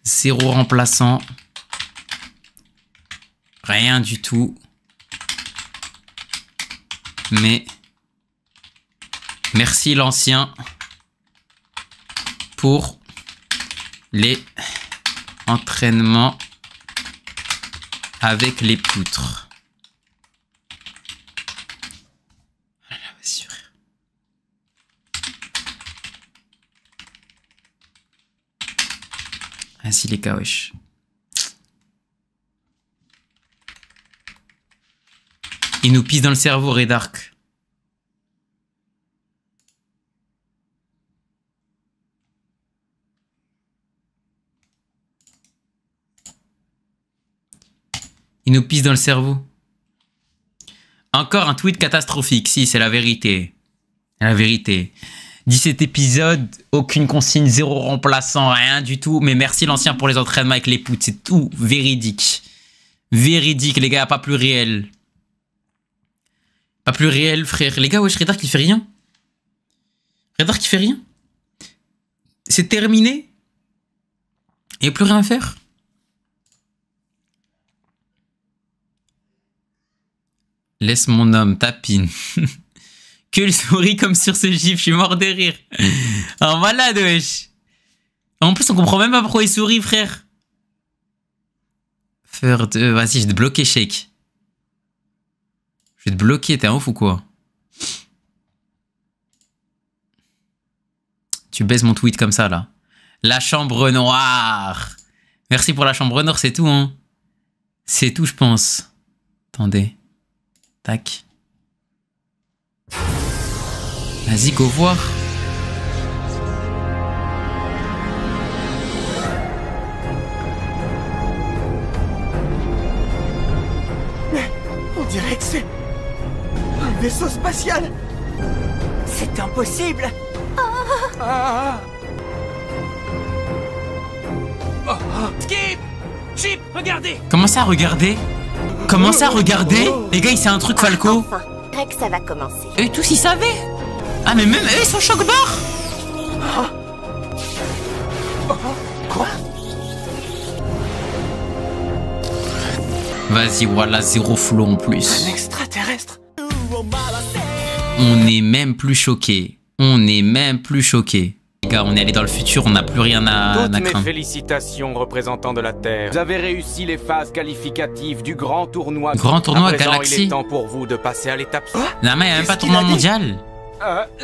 0 remplaçant. Rien du tout. Mais merci l'ancien pour les entraînements avec les poutres. Ainsi les gars, wesh. Il nous pisse dans le cerveau, Redark. Il nous pisse dans le cerveau. Encore un tweet catastrophique. Si, c'est la vérité. La vérité. 17 épisodes, aucune consigne, 0 remplaçant, rien du tout. Mais merci l'ancien pour les entraînements avec les poutres. C'est tout véridique. Véridique, les gars, pas plus réel. Pas plus réel, frère. Les gars, wesh, Redark, il fait rien. Redark, il fait rien. C'est terminé. Il n'y a plus rien à faire. Laisse mon homme, tapine. Que le sourit comme sur ce gif, je suis mort de rire. Un malade, wesh. En plus, on comprend même pas pourquoi il sourit, frère. Faire de... Vas-y, je vais te bloquer, Shake. Je vais te bloquer, t'es un ouf ou quoi? Tu baises mon tweet comme ça, là. La chambre noire. Merci pour la chambre noire, c'est tout, hein. C'est tout, je pense. Attendez. Tac. Vas-y, go voir. Mais on dirait que c'est un vaisseau spatial. C'est impossible. Skip! Chip, regardez! Comment ça, regardez? Comment ça, regardez? Les gars, il sait un truc, Falco. Enfin, que ça va commencer. Eux tous, ils savaient. Ah, mais même eux, ils sont choc-barre. Quoi? Vas-y, voilà, zéro flow en plus. Un extraterrestre. On est même plus choqués. On est même plus choqués. Les gars, on est allé dans le futur, on n'a plus rien à Toutes mes craindre. félicitations, représentants de la Terre. Vous avez réussi les phases qualificatives du grand tournoi. Grand tournoi à présent, Galaxy. Il est temps pour vous de passer à l'étape. Non, mais il n'y a même pas tournoi mondial.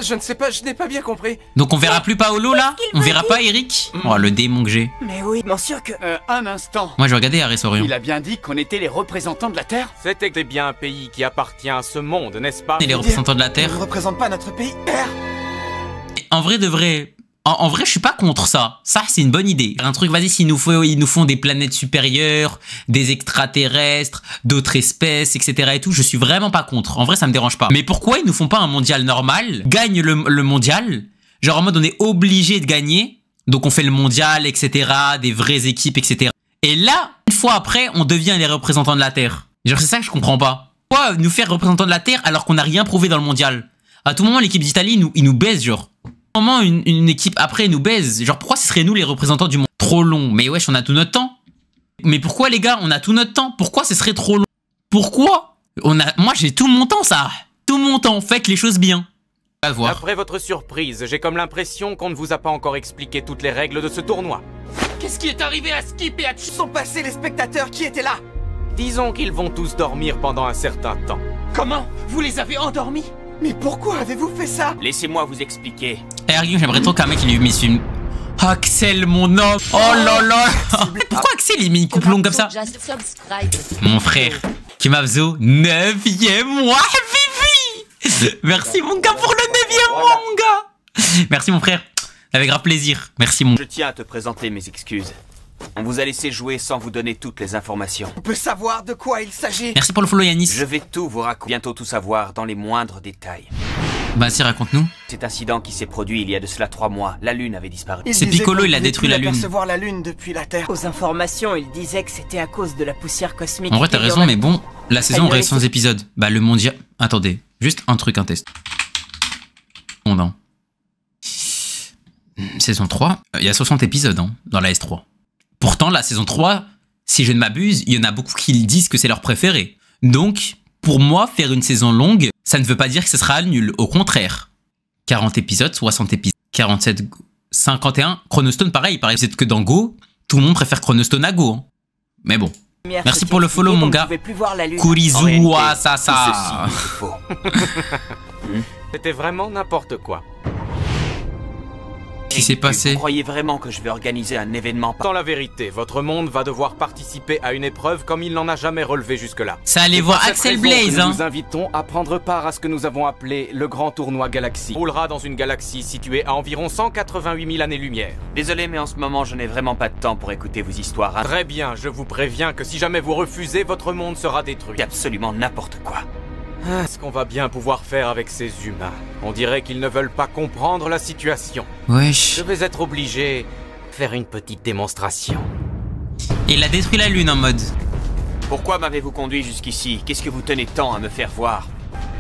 Je ne sais pas, je n'ai pas bien compris. Donc on verra plus Paolo là? On verra pas Eric? Oh, le démon que j'ai. Mais oui, bien sûr que... un instant. Moi, je regardais Arès Orion. Il a bien dit qu'on était les représentants de la Terre. C'était bien un pays qui appartient à ce monde, n'est-ce pas? Et les représentants de la Terre. On ne représente pas notre pays. Terre. En vrai de vrai, en vrai, je suis pas contre ça. Ça, c'est une bonne idée. Un truc, vas-y, s'ils nous font des planètes supérieures, des extraterrestres, d'autres espèces, etc. et tout, je suis vraiment pas contre. En vrai, ça me dérange pas. Mais pourquoi ils nous font pas un mondial normal? Gagne le mondial. Genre en mode, on est obligé de gagner. Donc on fait le mondial, etc. Des vraies équipes, etc. Et là, une fois après, on devient les représentants de la Terre. Genre, c'est ça que je comprends pas. Pourquoi nous faire représentants de la Terre alors qu'on n'a rien prouvé dans le mondial? À tout moment, l'équipe d'Italie, ils nous baise, genre. Comment une équipe après nous baise? Genre pourquoi ce serait nous les représentants du monde? Trop long. Mais wesh, on a tout notre temps. Mais pourquoi les gars, on a tout notre temps? Pourquoi ce serait trop long? Pourquoi? Moi j'ai tout mon temps ça. Tout mon temps, faites les choses bien. On va voir. Après votre surprise, j'ai comme l'impression qu'on ne vous a pas encore expliqué toutes les règles de ce tournoi. Qu'est-ce qui est arrivé à Skip et à Ch... Sont passés les spectateurs qui étaient là. Disons qu'ils vont tous dormir pendant un certain temps. Comment? Vous les avez endormis? Mais pourquoi avez-vous fait ça? Laissez-moi vous expliquer. Eh Arguin, j'aimerais trop qu'un mec il lui mette une... Axel mon homme. Oh là là. Pourquoi Axel il met une coupe longue comme ça? Mon frère, Kimavzo, 9e mois, Vivi. Merci mon gars pour le 9e mois mon gars. Merci mon frère, avec grand plaisir. Merci mon... Je tiens à te présenter mes excuses. On vous a laissé jouer sans vous donner toutes les informations. On peut savoir de quoi il s'agit? Merci pour le follow Yanis. Je vais tout vous raconter, bientôt tout savoir dans les moindres détails. Bah si, raconte-nous. Cet incident qui s'est produit il y a de cela 3 mois, la Lune avait disparu. C'est Piccolo, il a détruit la Lune. Apercevoir la Lune depuis la Terre. Aux informations, il disait que c'était à cause de la poussière cosmique. En vrai, t'as raison, mais bon, la saison reste 100 épisodes. Bah le mondial... Attendez, juste un truc, un test. Bon, non. Saison 3, il y a 60 épisodes hein, dans la S3. Pourtant, la saison 3, si je ne m'abuse, il y en a beaucoup qui disent que c'est leur préféré. Donc, pour moi, faire une saison longue, ça ne veut pas dire que ce sera nul. Au contraire. 40 épisodes, 60 épisodes, 47, 51. Chronostone, pareil. C'est que dans Go, tout le monde préfère Chronostone à Go. Hein. Mais bon. Merci pour le follow, mon gars. Kurizuwa, ça. C'était vraiment n'importe quoi. Qu'est-ce qui s'est passé? Vous croyez vraiment que je vais organiser un événement? Dans la vérité, votre monde va devoir participer à une épreuve comme il n'en a jamais relevé jusque-là. Ça allait voir Axel Blaze, hein. Nous vous invitons à prendre part à ce que nous avons appelé le grand tournoi Galaxy. On roulera dans une galaxie située à environ 188 000 années-lumière. Désolé, mais en ce moment, je n'ai vraiment pas de temps pour écouter vos histoires. Hein. Très bien, je vous préviens que si jamais vous refusez, votre monde sera détruit. Absolument n'importe quoi. Est-ce qu'on va bien pouvoir faire avec ces humains? On dirait qu'ils ne veulent pas comprendre la situation. Wesh. Je vais être obligé de faire une petite démonstration. Il a détruit la Lune en mode... Pourquoi m'avez-vous conduit jusqu'ici? Qu'est-ce que vous tenez tant à me faire voir?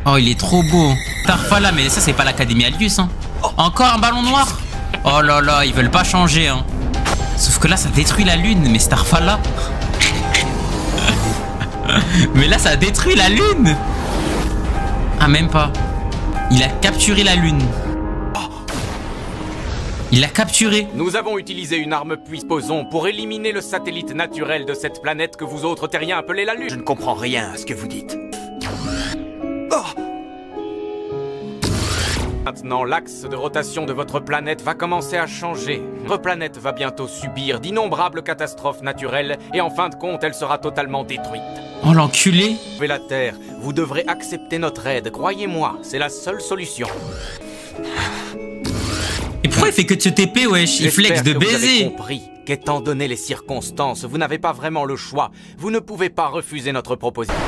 Oh, il est trop beau. Starfala, mais ça, c'est pas l'Académie Alius, hein. Encore un ballon noir? Oh là là, ils veulent pas changer, hein. Sauf que là, ça détruit la Lune, mais Starfala... Mais là, ça détruit la Lune. Ah, même pas. Il a capturé la Lune. Il l'a capturé. Nous avons utilisé une arme posons pour éliminer le satellite naturel de cette planète que vous autres terriens appelez la Lune. Je ne comprends rien à ce que vous dites. Maintenant, l'axe de rotation de votre planète va commencer à changer. Votre planète va bientôt subir d'innombrables catastrophes naturelles et en fin de compte, elle sera totalement détruite. Oh l'enculé. Sauvez la Terre, vous devrez accepter notre aide, croyez-moi, c'est la seule solution. Et pourquoi il fait que de se TP, wesh? Il flex de baiser. Vous avez compris qu'étant donné les circonstances, vous n'avez pas vraiment le choix. Vous ne pouvez pas refuser notre proposition.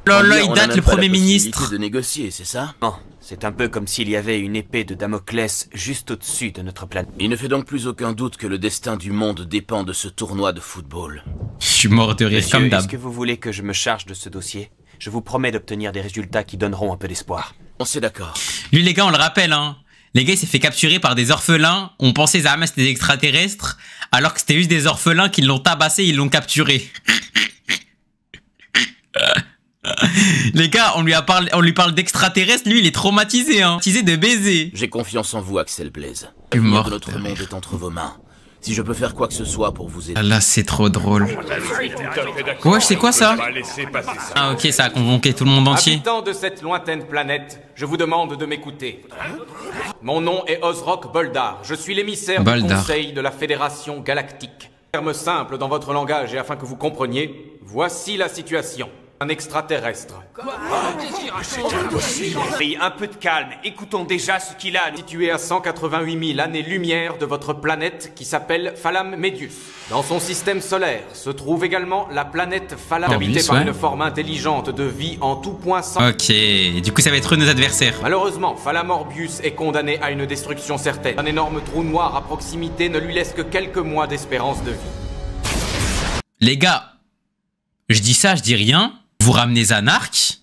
Là, il date le Premier ministre. De négocier, c'est ça? Non, c'est un peu comme s'il y avait une épée de Damoclès juste au-dessus de notre planète. Il ne fait donc plus aucun doute que le destin du monde dépend de ce tournoi de football. Je suis mort de rire comme d'hab. Est-ce que vous voulez que je me charge de ce dossier? Je vous promets d'obtenir des résultats qui donneront un peu d'espoir. On s'est d'accord. Lui, les gars, on le rappelle, hein. Les gars, il s'est fait capturer par des orphelins. On pensait Zama c'était des extraterrestres, alors que c'était juste des orphelins qui l'ont tabassé, ils l'ont capturé. Les gars, on lui parle d'extraterrestres, lui il est traumatisé, hein. Traumatisé de baiser. J'ai confiance en vous, Axel Blaze. Je suis mort. De notre monde est entre vos mains. Si je peux faire quoi que ce soit pour vous aider. Ah là, c'est trop drôle. Ouais, c'est quoi ça? Ah ok, ça a convoqué tout le monde entier. Habitants de cette lointaine planète, je vous demande de m'écouter. Mon nom est Ozrock Boldar. Je suis l'émissaire du Conseil de la Fédération Galactique. Terme simple dans votre langage et afin que vous compreniez, voici la situation. Un extraterrestre. Un peu de calme, écoutons déjà ce qu'il a. Situé à 188 000 années-lumière de votre planète qui s'appelle Phalam Medius. Dans son système solaire se trouve également la planète Phalam, habitée par une forme intelligente de vie en tout point sans... Ok, du coup ça va être eux nos adversaires. Malheureusement, Phalam Orbius est condamné à une destruction certaine. Un énorme trou noir à proximité ne lui laisse que quelques mois d'espérance de vie. Les gars, je dis ça, je dis rien. Vous ramenez Zanark,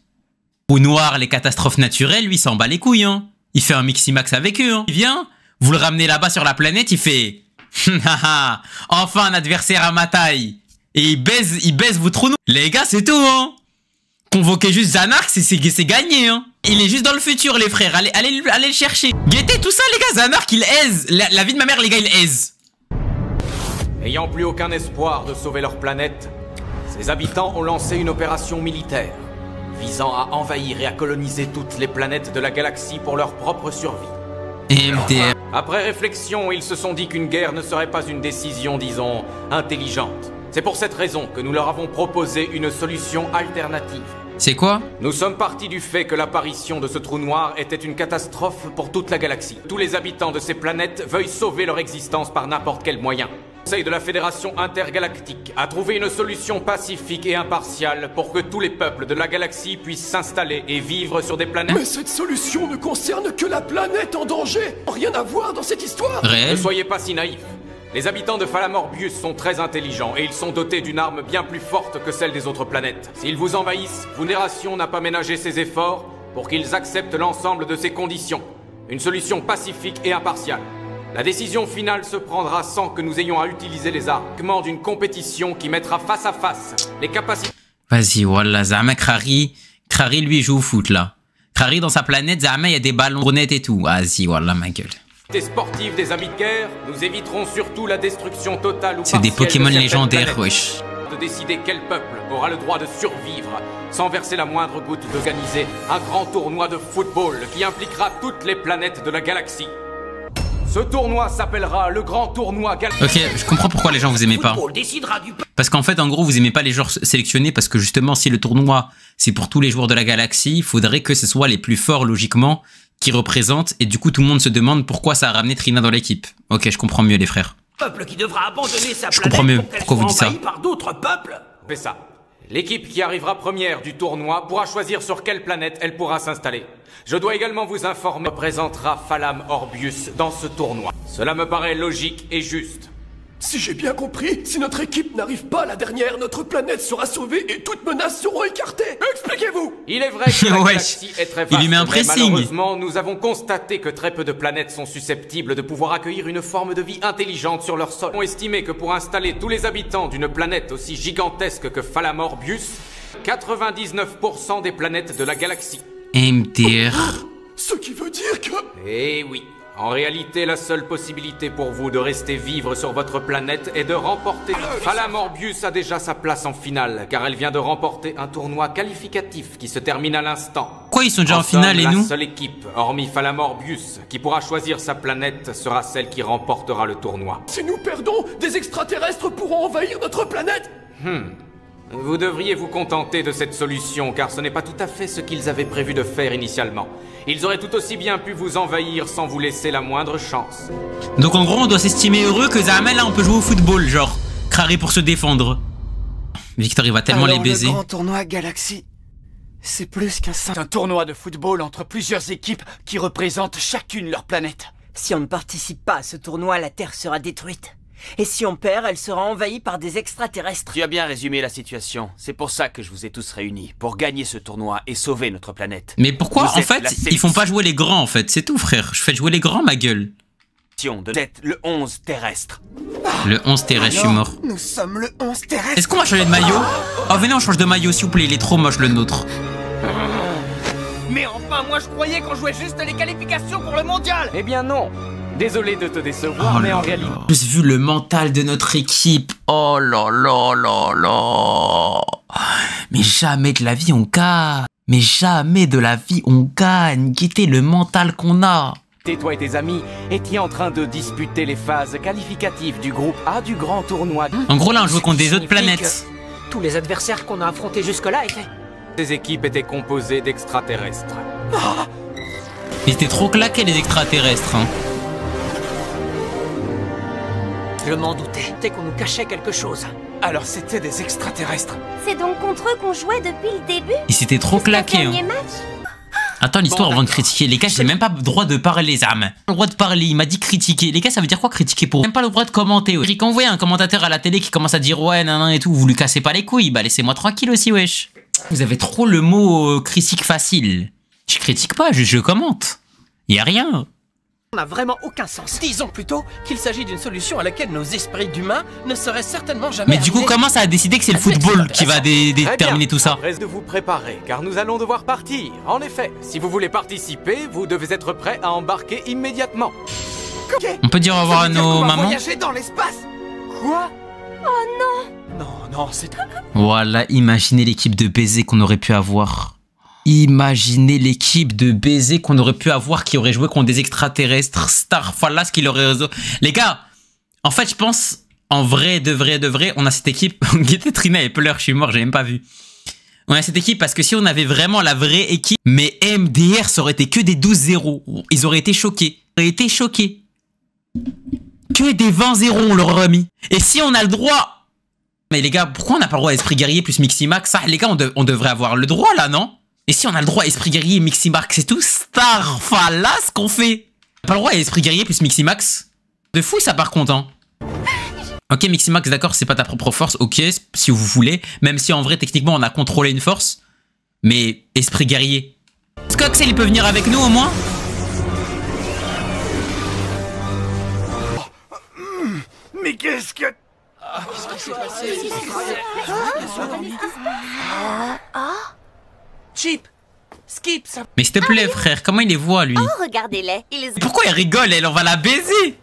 au noir les catastrophes naturelles, lui s'en bat les couilles, hein. Il fait un mixi-max avec eux, hein. Il vient, vous le ramenez là-bas sur la planète, il fait enfin un adversaire à ma taille. Et il baise vos trous noirs. Les gars, c'est tout, hein. Convoquez juste Zanark, c'est gagné, hein. Il est juste dans le futur, les frères. Allez le chercher. Guettez tout ça, les gars. Zanark, il aise. La vie de ma mère, les gars, il aise. Ayant plus aucun espoir de sauver leur planète, ses habitants ont lancé une opération militaire visant à envahir et à coloniser toutes les planètes de la galaxie pour leur propre survie. MDR. Après réflexion, ils se sont dit qu'une guerre ne serait pas une décision, disons, intelligente. C'est pour cette raison que nous leur avons proposé une solution alternative. C'est quoi? Nous sommes partis du fait que l'apparition de ce trou noir était une catastrophe pour toute la galaxie. Tous les habitants de ces planètes veuillent sauver leur existence par n'importe quel moyen. Le Conseil de la Fédération Intergalactique a trouvé une solution pacifique et impartiale pour que tous les peuples de la galaxie puissent s'installer et vivre sur des planètes. Mais cette solution ne concerne que la planète en danger. Rien à voir dans cette histoire. Réel. Ne soyez pas si naïfs. Les habitants de Phalam Orbius sont très intelligents et ils sont dotés d'une arme bien plus forte que celle des autres planètes. S'ils vous envahissent, Fédération n'a pas ménagé ses efforts pour qu'ils acceptent l'ensemble de ces conditions. Une solution pacifique et impartiale. La décision finale se prendra sans que nous ayons à utiliser les arguments d'une compétition qui mettra face à face les capacités... Vas-y, wallah, Zama Krari lui joue au foot là. Krari dans sa planète, Zama il y a des ballons honnêtes et tout. Vas-y, wallah, ma gueule. Sportives des amis de guerre, nous éviterons surtout la destruction totale ou c'est des Pokémon légendaires, wesh. De décider quel peuple aura le droit de survivre sans verser la moindre goutte d'organiser un grand tournoi de football qui impliquera toutes les planètes de la galaxie. Ce tournoi s'appellera le Grand Tournoi Galactique. Ok, je comprends pourquoi les gens vous aimez pas. Parce qu'en fait, en gros, vous aimez pas les joueurs sélectionnés parce que justement, si le tournoi c'est pour tous les joueurs de la galaxie, il faudrait que ce soit les plus forts logiquement qui représentent et du coup tout le monde se demande pourquoi ça a ramené Trina dans l'équipe. Ok, je comprends mieux les frères. Peuple qui devra abandonner sa je comprends mieux pourquoi vous dites ça. Par d'autres peuples. Fais ça. L'équipe qui arrivera première du tournoi pourra choisir sur quelle planète elle pourra s'installer. Je dois également vous informer représentera Phalam Orbius dans ce tournoi. Cela me paraît logique et juste. Si j'ai bien compris, si notre équipe n'arrive pas à la dernière, notre planète sera sauvée et toutes menaces seront écartées. Expliquez-vous. Il est vrai que la galaxie est très vaste, il lui met un pressing. Malheureusement, nous avons constaté que très peu de planètes sont susceptibles de pouvoir accueillir une forme de vie intelligente sur leur sol. On estimé que pour installer tous les habitants d'une planète aussi gigantesque que Phalam Orbius, 99% des planètes de la galaxie. MDR. Ce qui veut dire que... Eh oui. En réalité, la seule possibilité pour vous de rester vivre sur votre planète est de remporter... Phalam Orbius a déjà sa place en finale, car elle vient de remporter un tournoi qualificatif qui se termine à l'instant. Quoi, ils sont déjà en finale et nous? La seule équipe, hormis Phalam Orbius, qui pourra choisir sa planète sera celle qui remportera le tournoi. Si nous perdons, des extraterrestres pourront envahir notre planète? Vous devriez vous contenter de cette solution, car ce n'est pas tout à fait ce qu'ils avaient prévu de faire initialement. Ils auraient tout aussi bien pu vous envahir sans vous laisser la moindre chance. Donc en gros, on doit s'estimer heureux que Zama, là, on peut jouer au football, genre, Krari pour se défendre. Victor, il va tellement les baiser. Le grand tournoi Galaxie, c'est plus qu'un simple... un tournoi de football entre plusieurs équipes qui représentent chacune leur planète. Si on ne participe pas à ce tournoi, la Terre sera détruite. Et si on perd, elle sera envahie par des extraterrestres. Tu as bien résumé la situation. C'est pour ça que je vous ai tous réunis. Pour gagner ce tournoi et sauver notre planète. Mais pourquoi, en fait, ils font pas jouer les grands, en fait? C'est tout, frère. Je fais jouer les grands, ma gueule. De le 11 terrestre. Le 11 terrestre, je suis mort. Nous sommes le 11 terrestre. Est-ce qu'on va changer de maillot? Oh, venez, on change de maillot, s'il vous plaît. Il est trop moche, le nôtre. Mais enfin, moi je croyais qu'on jouait juste les qualifications pour le mondial. Eh bien non. Désolé de te décevoir, mais en réalité... J'ai vu le mental de notre équipe. Oh là là là là. Mais jamais de la vie on gagne. Mais jamais de la vie on gagne. Quittez le mental qu'on a. Toi et tes amis étiez en train de disputer les phases qualificatives du groupe A du grand tournoi. En gros là on jouait contre des autres planètes. Tous les adversaires qu'on a affrontés jusque-là étaient... Ces équipes étaient composées d'extraterrestres. Ils étaient trop claqués les extraterrestres. Hein. Je m'en doutais. Dès qu'on nous cachait quelque chose. Alors c'était des extraterrestres. C'est donc contre eux qu'on jouait depuis le début? Ils s'étaient trop claqués. Hein. Attends, l'histoire avant de critiquer. Les gars, j'ai même pas le droit de parler, Zam. Le droit de parler, il m'a dit critiquer. Les gars, ça veut dire quoi critiquer pour? Même pas le droit de commenter. Ouais. Quand vous voyez un commentateur à la télé qui commence à dire ouais, nan et tout, vous lui cassez pas les couilles. Bah laissez-moi tranquille aussi, wesh. Vous avez trop le mot critique facile. Je critique pas, je commente. Y a rien. Ça n'a vraiment aucun sens. Disons plutôt qu'il s'agit d'une solution à laquelle nos esprits d'humains ne seraient certainement jamais Mais du coup, comment ça a décidé que c'est le football qui va déterminer tout ça? Reste de vous préparer, car nous allons devoir partir. En effet, si vous voulez participer, vous devez être prêt à embarquer immédiatement. On peut dire au revoir à nos mamans? Voyager dans l'espace. Quoi? Oh non. Non, c'est... Voilà, imaginez l'équipe de baiser qu'on aurait pu avoir. Imaginez l'équipe de baiser qu'on aurait pu avoir qui aurait joué contre des extraterrestres. Starfalas qui l'aurait... Les gars, en fait, je pense, en vrai, de vrai, on a cette équipe... Guettez Trina et pleure, je suis mort, j'ai même pas vu. On a cette équipe parce que si on avait vraiment la vraie équipe, mais MDR, ça aurait été que des 12-0. Ils auraient été choqués. Ils auraient été choqués. Que des 20-0, on leur aurait mis. Et si on a le droit... Mais les gars, pourquoi on n'a pas le droit à Esprit Guerrier plus Miximax? Ça, les gars, on devrait avoir le droit, là, non? Et si on a le droit à Esprit Guerrier, Miximax et tout, Starfalas qu'on fait? Pas le droit à Esprit Guerrier plus Miximax? De fou ça par contre, hein. Ok Miximax, d'accord, c'est pas ta propre force, ok, si vous voulez. Même si en vrai, techniquement, on a contrôlé une force. Mais Esprit Guerrier. Est-ce qu'Axel, il peut venir avec nous au moins? Mais qu'est-ce que... Qu'est-ce qui s'est passé? Chip, Skip, ça... Mais s'il te plaît, frère, comment il les voit, lui? Oh, regardez-les. Pourquoi elle rigole, elle? On va la baiser.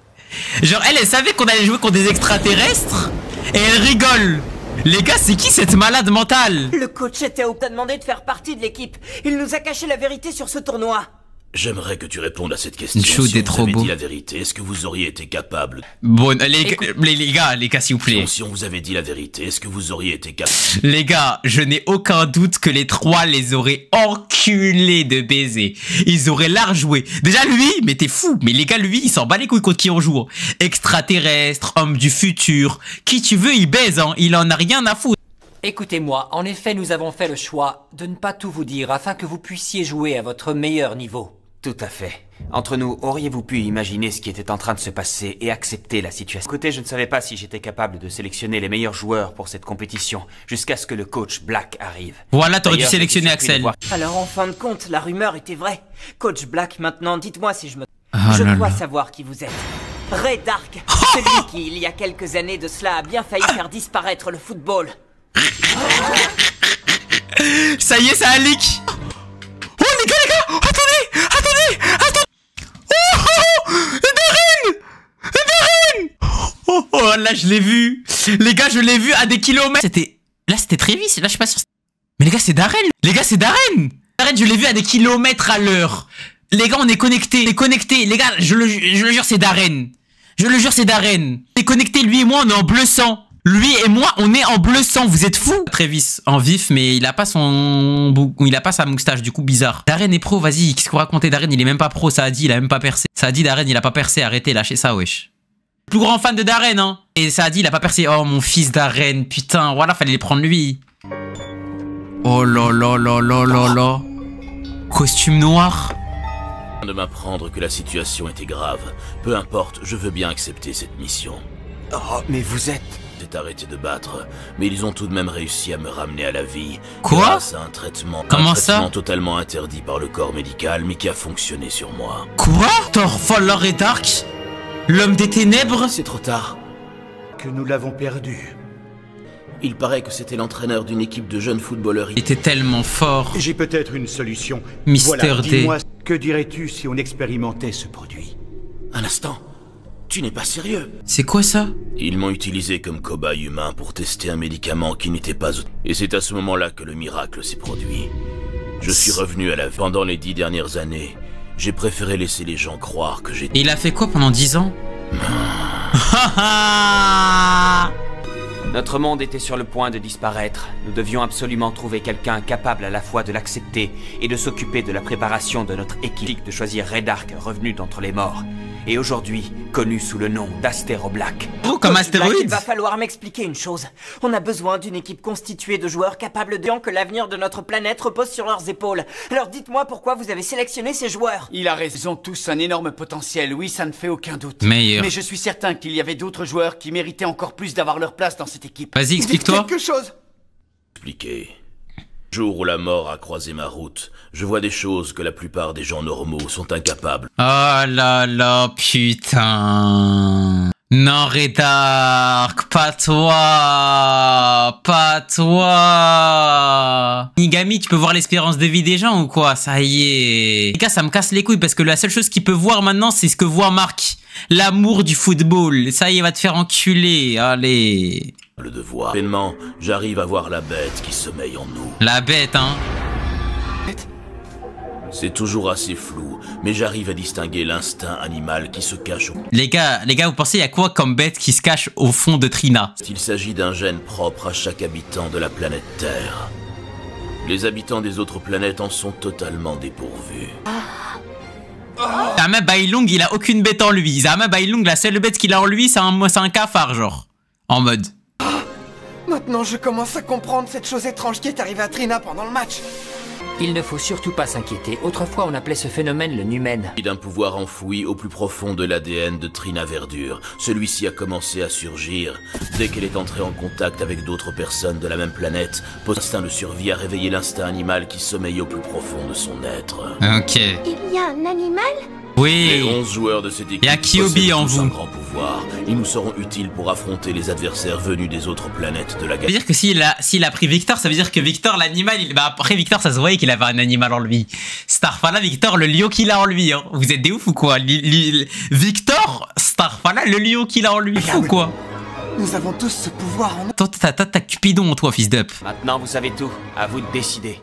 Genre, elle savait qu'on allait jouer contre des extraterrestres et elle rigole. Les gars, c'est qui cette malade mentale? Le coach Eteo t'a demandé de faire partie de l'équipe. Il nous a caché la vérité sur ce tournoi. J'aimerais que tu répondes à cette question. Si vous avez dit la vérité, est-ce que vous auriez été capable... Bon, les gars, s'il vous plaît. Si on vous avait dit la vérité, est-ce que vous auriez été capable... Les gars, je n'ai aucun doute que les trois les auraient enculés de baiser. Ils auraient l'art joué. Déjà lui, mais t'es fou. Mais les gars, lui, il s'en bat les couilles contre qui on joue. Extraterrestre, homme du futur. Qui tu veux, il baise, hein. Il en a rien à foutre. Écoutez-moi, en effet, nous avons fait le choix de ne pas tout vous dire afin que vous puissiez jouer à votre meilleur niveau. Tout à fait. Entre nous, auriez-vous pu imaginer ce qui était en train de se passer et accepter la situation? Écoutez, je ne savais pas si j'étais capable de sélectionner les meilleurs joueurs pour cette compétition, jusqu'à ce que le coach Black arrive. Voilà, t'aurais dû sélectionner Axel. Alors en fin de compte, la rumeur était vraie. Coach Black, maintenant, dites-moi si je me... Oh je dois savoir qui vous êtes. Ray Dark, celui qui, il y a quelques années de cela, a bien failli faire disparaître le football. Ça y est, ça a leak. Oh les gars, attendez. Darren. Oh, là je l'ai vu. Les gars, je l'ai vu à des kilomètres. C'était Travis, là je suis pas sûr. Mais les gars, c'est Darren. Darren, je l'ai vu à des kilomètres à l'heure. Les gars, on est connectés. Les gars, je le jure, c'est Darren. On est connectés, lui et moi, on est en bleu sang. Lui et moi, on est en bleu sang, vous êtes fous? Travis, en vif, mais il a pas sa moustache, du coup bizarre. Darren est pro, vas-y, qu'est-ce qu'on racontait? Darren, il est même pas pro, ça a dit, il a même pas percé. Ça a dit, Darren, il a pas percé, arrêtez, lâchez ça, wesh. Plus grand fan de Darren, hein. Et ça a dit, il a pas percé. Oh, mon fils Darren, putain, voilà, fallait les prendre lui. Oh là là là là là là. Costume noir. De m'apprendre que la situation était grave. Peu importe, je veux bien accepter cette mission. Oh, mais vous êtes... J'ai arrêté de battre, mais ils ont tout de même réussi à me ramener à la vie. Quoi? Grâce à un traitement totalement interdit par le corps médical, mais qui a fonctionné sur moi. Quoi? Thor, Fowler et Dark? L'homme des ténèbres? C'est trop tard. Que nous l'avons perdu. Il paraît que c'était l'entraîneur d'une équipe de jeunes footballeurs. Il était tellement fort. J'ai peut-être une solution. Mr. Voilà, D. dis-moi, que dirais-tu si on expérimentait ce produit? Un instant. Tu n'es pas sérieux? C'est quoi ça? Ils m'ont utilisé comme cobaye humain pour tester un médicament qui n'était pas... Et c'est à ce moment-là que le miracle s'est produit. Je suis revenu à la vie. Pendant les 10 dernières années, j'ai préféré laisser les gens croire que j'étais... Et il a fait quoi pendant 10 ans? Notre monde était sur le point de disparaître. Nous devions absolument trouver quelqu'un capable à la fois de l'accepter et de s'occuper de la préparation de notre équipe, de choisir Redark, revenu d'entre les morts. Et aujourd'hui, connu sous le nom d'Astéro Black. Oh, comme astéroïde. Il va falloir m'expliquer une chose. On a besoin d'une équipe constituée de joueurs capables de... que l'avenir de notre planète repose sur leurs épaules. Alors dites-moi pourquoi vous avez sélectionné ces joueurs. Il a raison, ils ont tous un énorme potentiel, oui, ça ne fait aucun doute. Meilleur. Mais je suis certain qu'il y avait d'autres joueurs qui méritaient encore plus d'avoir leur place dans cette équipe. Vas-y, explique-toi. Quelque chose. Expliquer. Le jour où la mort a croisé ma route, je vois des choses que la plupart des gens normaux sont incapables. Oh là là, putain. Non, Redark, pas toi. Pas toi. Nigami, tu peux voir l'espérance de vie des gens ou quoi? Ça y est. Les gars, ça me casse les couilles parce que la seule chose qu'il peut voir maintenant, c'est ce que voit Marc. L'amour du football. Ça y est, va te faire enculer. Allez. Le devoir. Pleinement, j'arrive à voir la bête qui sommeille en nous. La bête, hein. C'est toujours assez flou, mais j'arrive à distinguer l'instinct animal qui se cache au... Les gars, vous pensez il y a quoi comme bête qui se cache au fond de Trina? Il s'agit d'un gène propre à chaque habitant de la planète Terre. Les habitants des autres planètes en sont totalement dépourvus. Zama Bailong, il a aucune bête en lui. Zama Bailong, la seule bête qu'il a en lui, c'est un cafard, genre. En mode. Maintenant, je commence à comprendre cette chose étrange qui est arrivée à Trina pendant le match. Il ne faut surtout pas s'inquiéter. Autrefois, on appelait ce phénomène le numen. D'un pouvoir enfoui au plus profond de l'ADN de Trina Verdure. Celui-ci a commencé à surgir dès qu'elle est entrée en contact avec d'autres personnes de la même planète. L'instinct de survie a réveillé l'instinct animal qui sommeille au plus profond de son être. Ok. Il y a un animal? Oui. Les 11 joueurs de cette équipe il y a Kyobi en vous. Un grand pouvoir. Ils nous seront utiles pour affronter les adversaires venus des autres planètes de la galaxie. Ça veut dire que s'il a pris Victor, ça veut dire que Victor, l'animal, bah après Victor, ça se voyait qu'il avait un animal en lui. Starfala, Victor, le lion qu'il a en lui. Hein. Vous êtes des ouf ou quoi? Victor, Starfala, le lion qu'il a en lui. Ou quoi? Nous avons tous ce pouvoir en nous. Toi, t'as Cupidon, toi, fils d'up. Maintenant, vous savez tout. À vous de décider.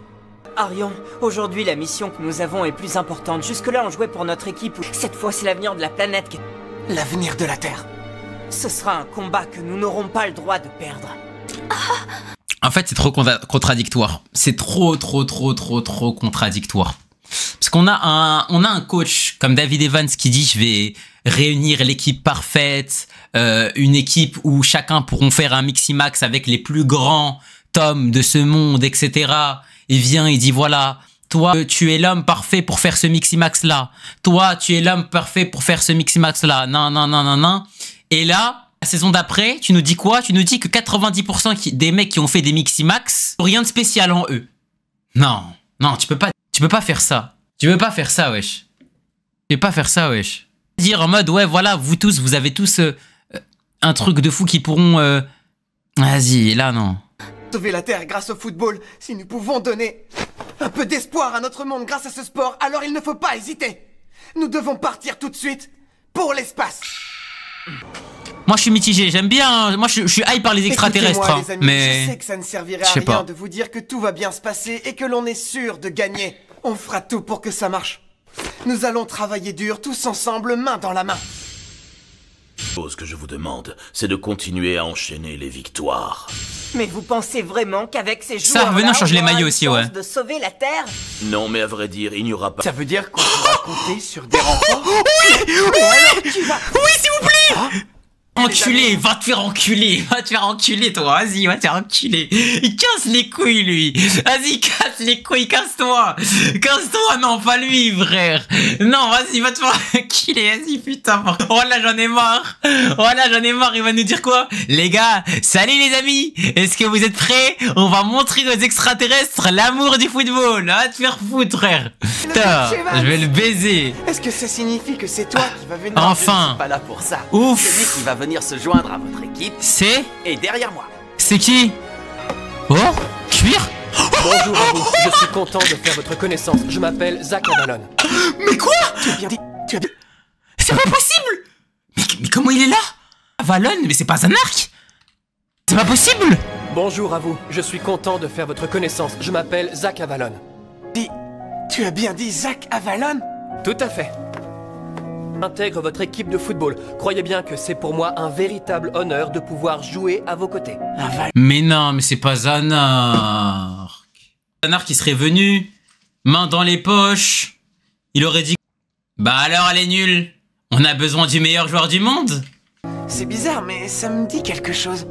Arion, aujourd'hui la mission que nous avons est plus importante. Jusque-là on jouait pour notre équipe. Cette fois c'est l'avenir de la planète qui... L'avenir de la Terre. Ce sera un combat que nous n'aurons pas le droit de perdre. En fait c'est trop contradictoire. C'est trop contradictoire. Parce qu'on a un coach comme David Evans qui dit je vais réunir l'équipe parfaite, une équipe où chacun pourront faire un mix-max avec les plus grands tomes de ce monde, etc. Il vient, il dit voilà, toi tu es l'homme parfait pour faire ce mix-max là. Toi tu es l'homme parfait pour faire ce mix-max là. Non. Et là, la saison d'après, tu nous dis quoi? Tu nous dis que 90% des mecs qui ont fait des mix-max ont rien de spécial en eux. Non, tu peux pas faire ça. Tu peux pas faire ça, wesh. Tu peux pas faire ça, wesh. Dire en mode ouais voilà, vous tous, vous avez tous un truc de fou qui pourront... Vas-y, là non. Sauver la Terre grâce au football, si nous pouvons donner un peu d'espoir à notre monde grâce à ce sport, alors il ne faut pas hésiter. Nous devons partir tout de suite pour l'espace. Moi je suis mitigé, j'aime bien, moi je suis hype par les extraterrestres, les amis, mais... Je sais que ça ne servirait à rien de vous dire que tout va bien se passer et que l'on est sûr de gagner. On fera tout pour que ça marche. Nous allons travailler dur, tous ensemble, main dans la main. Ce que je vous demande, c'est de continuer à enchaîner les victoires. Mais vous pensez vraiment qu'avec ces joueurs-là, venez, on change les maillots aussi, ouais. de sauver la Terre? Non, mais à vrai dire, il n'y aura pas... Ça veut dire qu'on pourra compter sur des renforts? Oui, s'il vous plaît. enculer, va te faire enculer toi, vas-y, va te faire enculer. Il casse les couilles lui, vas-y casse les couilles, casse-toi, non pas lui frère, non vas-y va te faire enculer, vas-y putain, oh là j'en ai marre, il va nous dire quoi? Les gars, salut les amis, est-ce que vous êtes prêts? On va montrer aux extraterrestres l'amour du football, va te faire foutre frère, putain, je vais le baiser. Est-ce que ça signifie que c'est toi qui vas venir? Enfin. Je suis pas là pour ça. Ouf. Celui qui va venir se joindre à votre équipe est derrière moi. C'est qui? Oh, cuir. Bonjour à vous, je suis content de faire votre connaissance. Je m'appelle Zach Avalon. Mais quoi? Tu as bien dit, C'est pas possible. Mais comment il est là? Avalon, mais c'est pas un arc. C'est pas possible. Bonjour à vous, je suis content de faire votre connaissance. Je m'appelle Zach Avalon. Tu as bien dit Zach Avalon? Tout à fait. Intègre votre équipe de football. Croyez bien que c'est pour moi un véritable honneur de pouvoir jouer à vos côtés. Mais non, mais c'est pas un arc. Un arc qui serait venu, main dans les poches. Il aurait dit... Bah alors elle est nulle. On a besoin du meilleur joueur du monde. C'est bizarre, mais ça me dit quelque chose.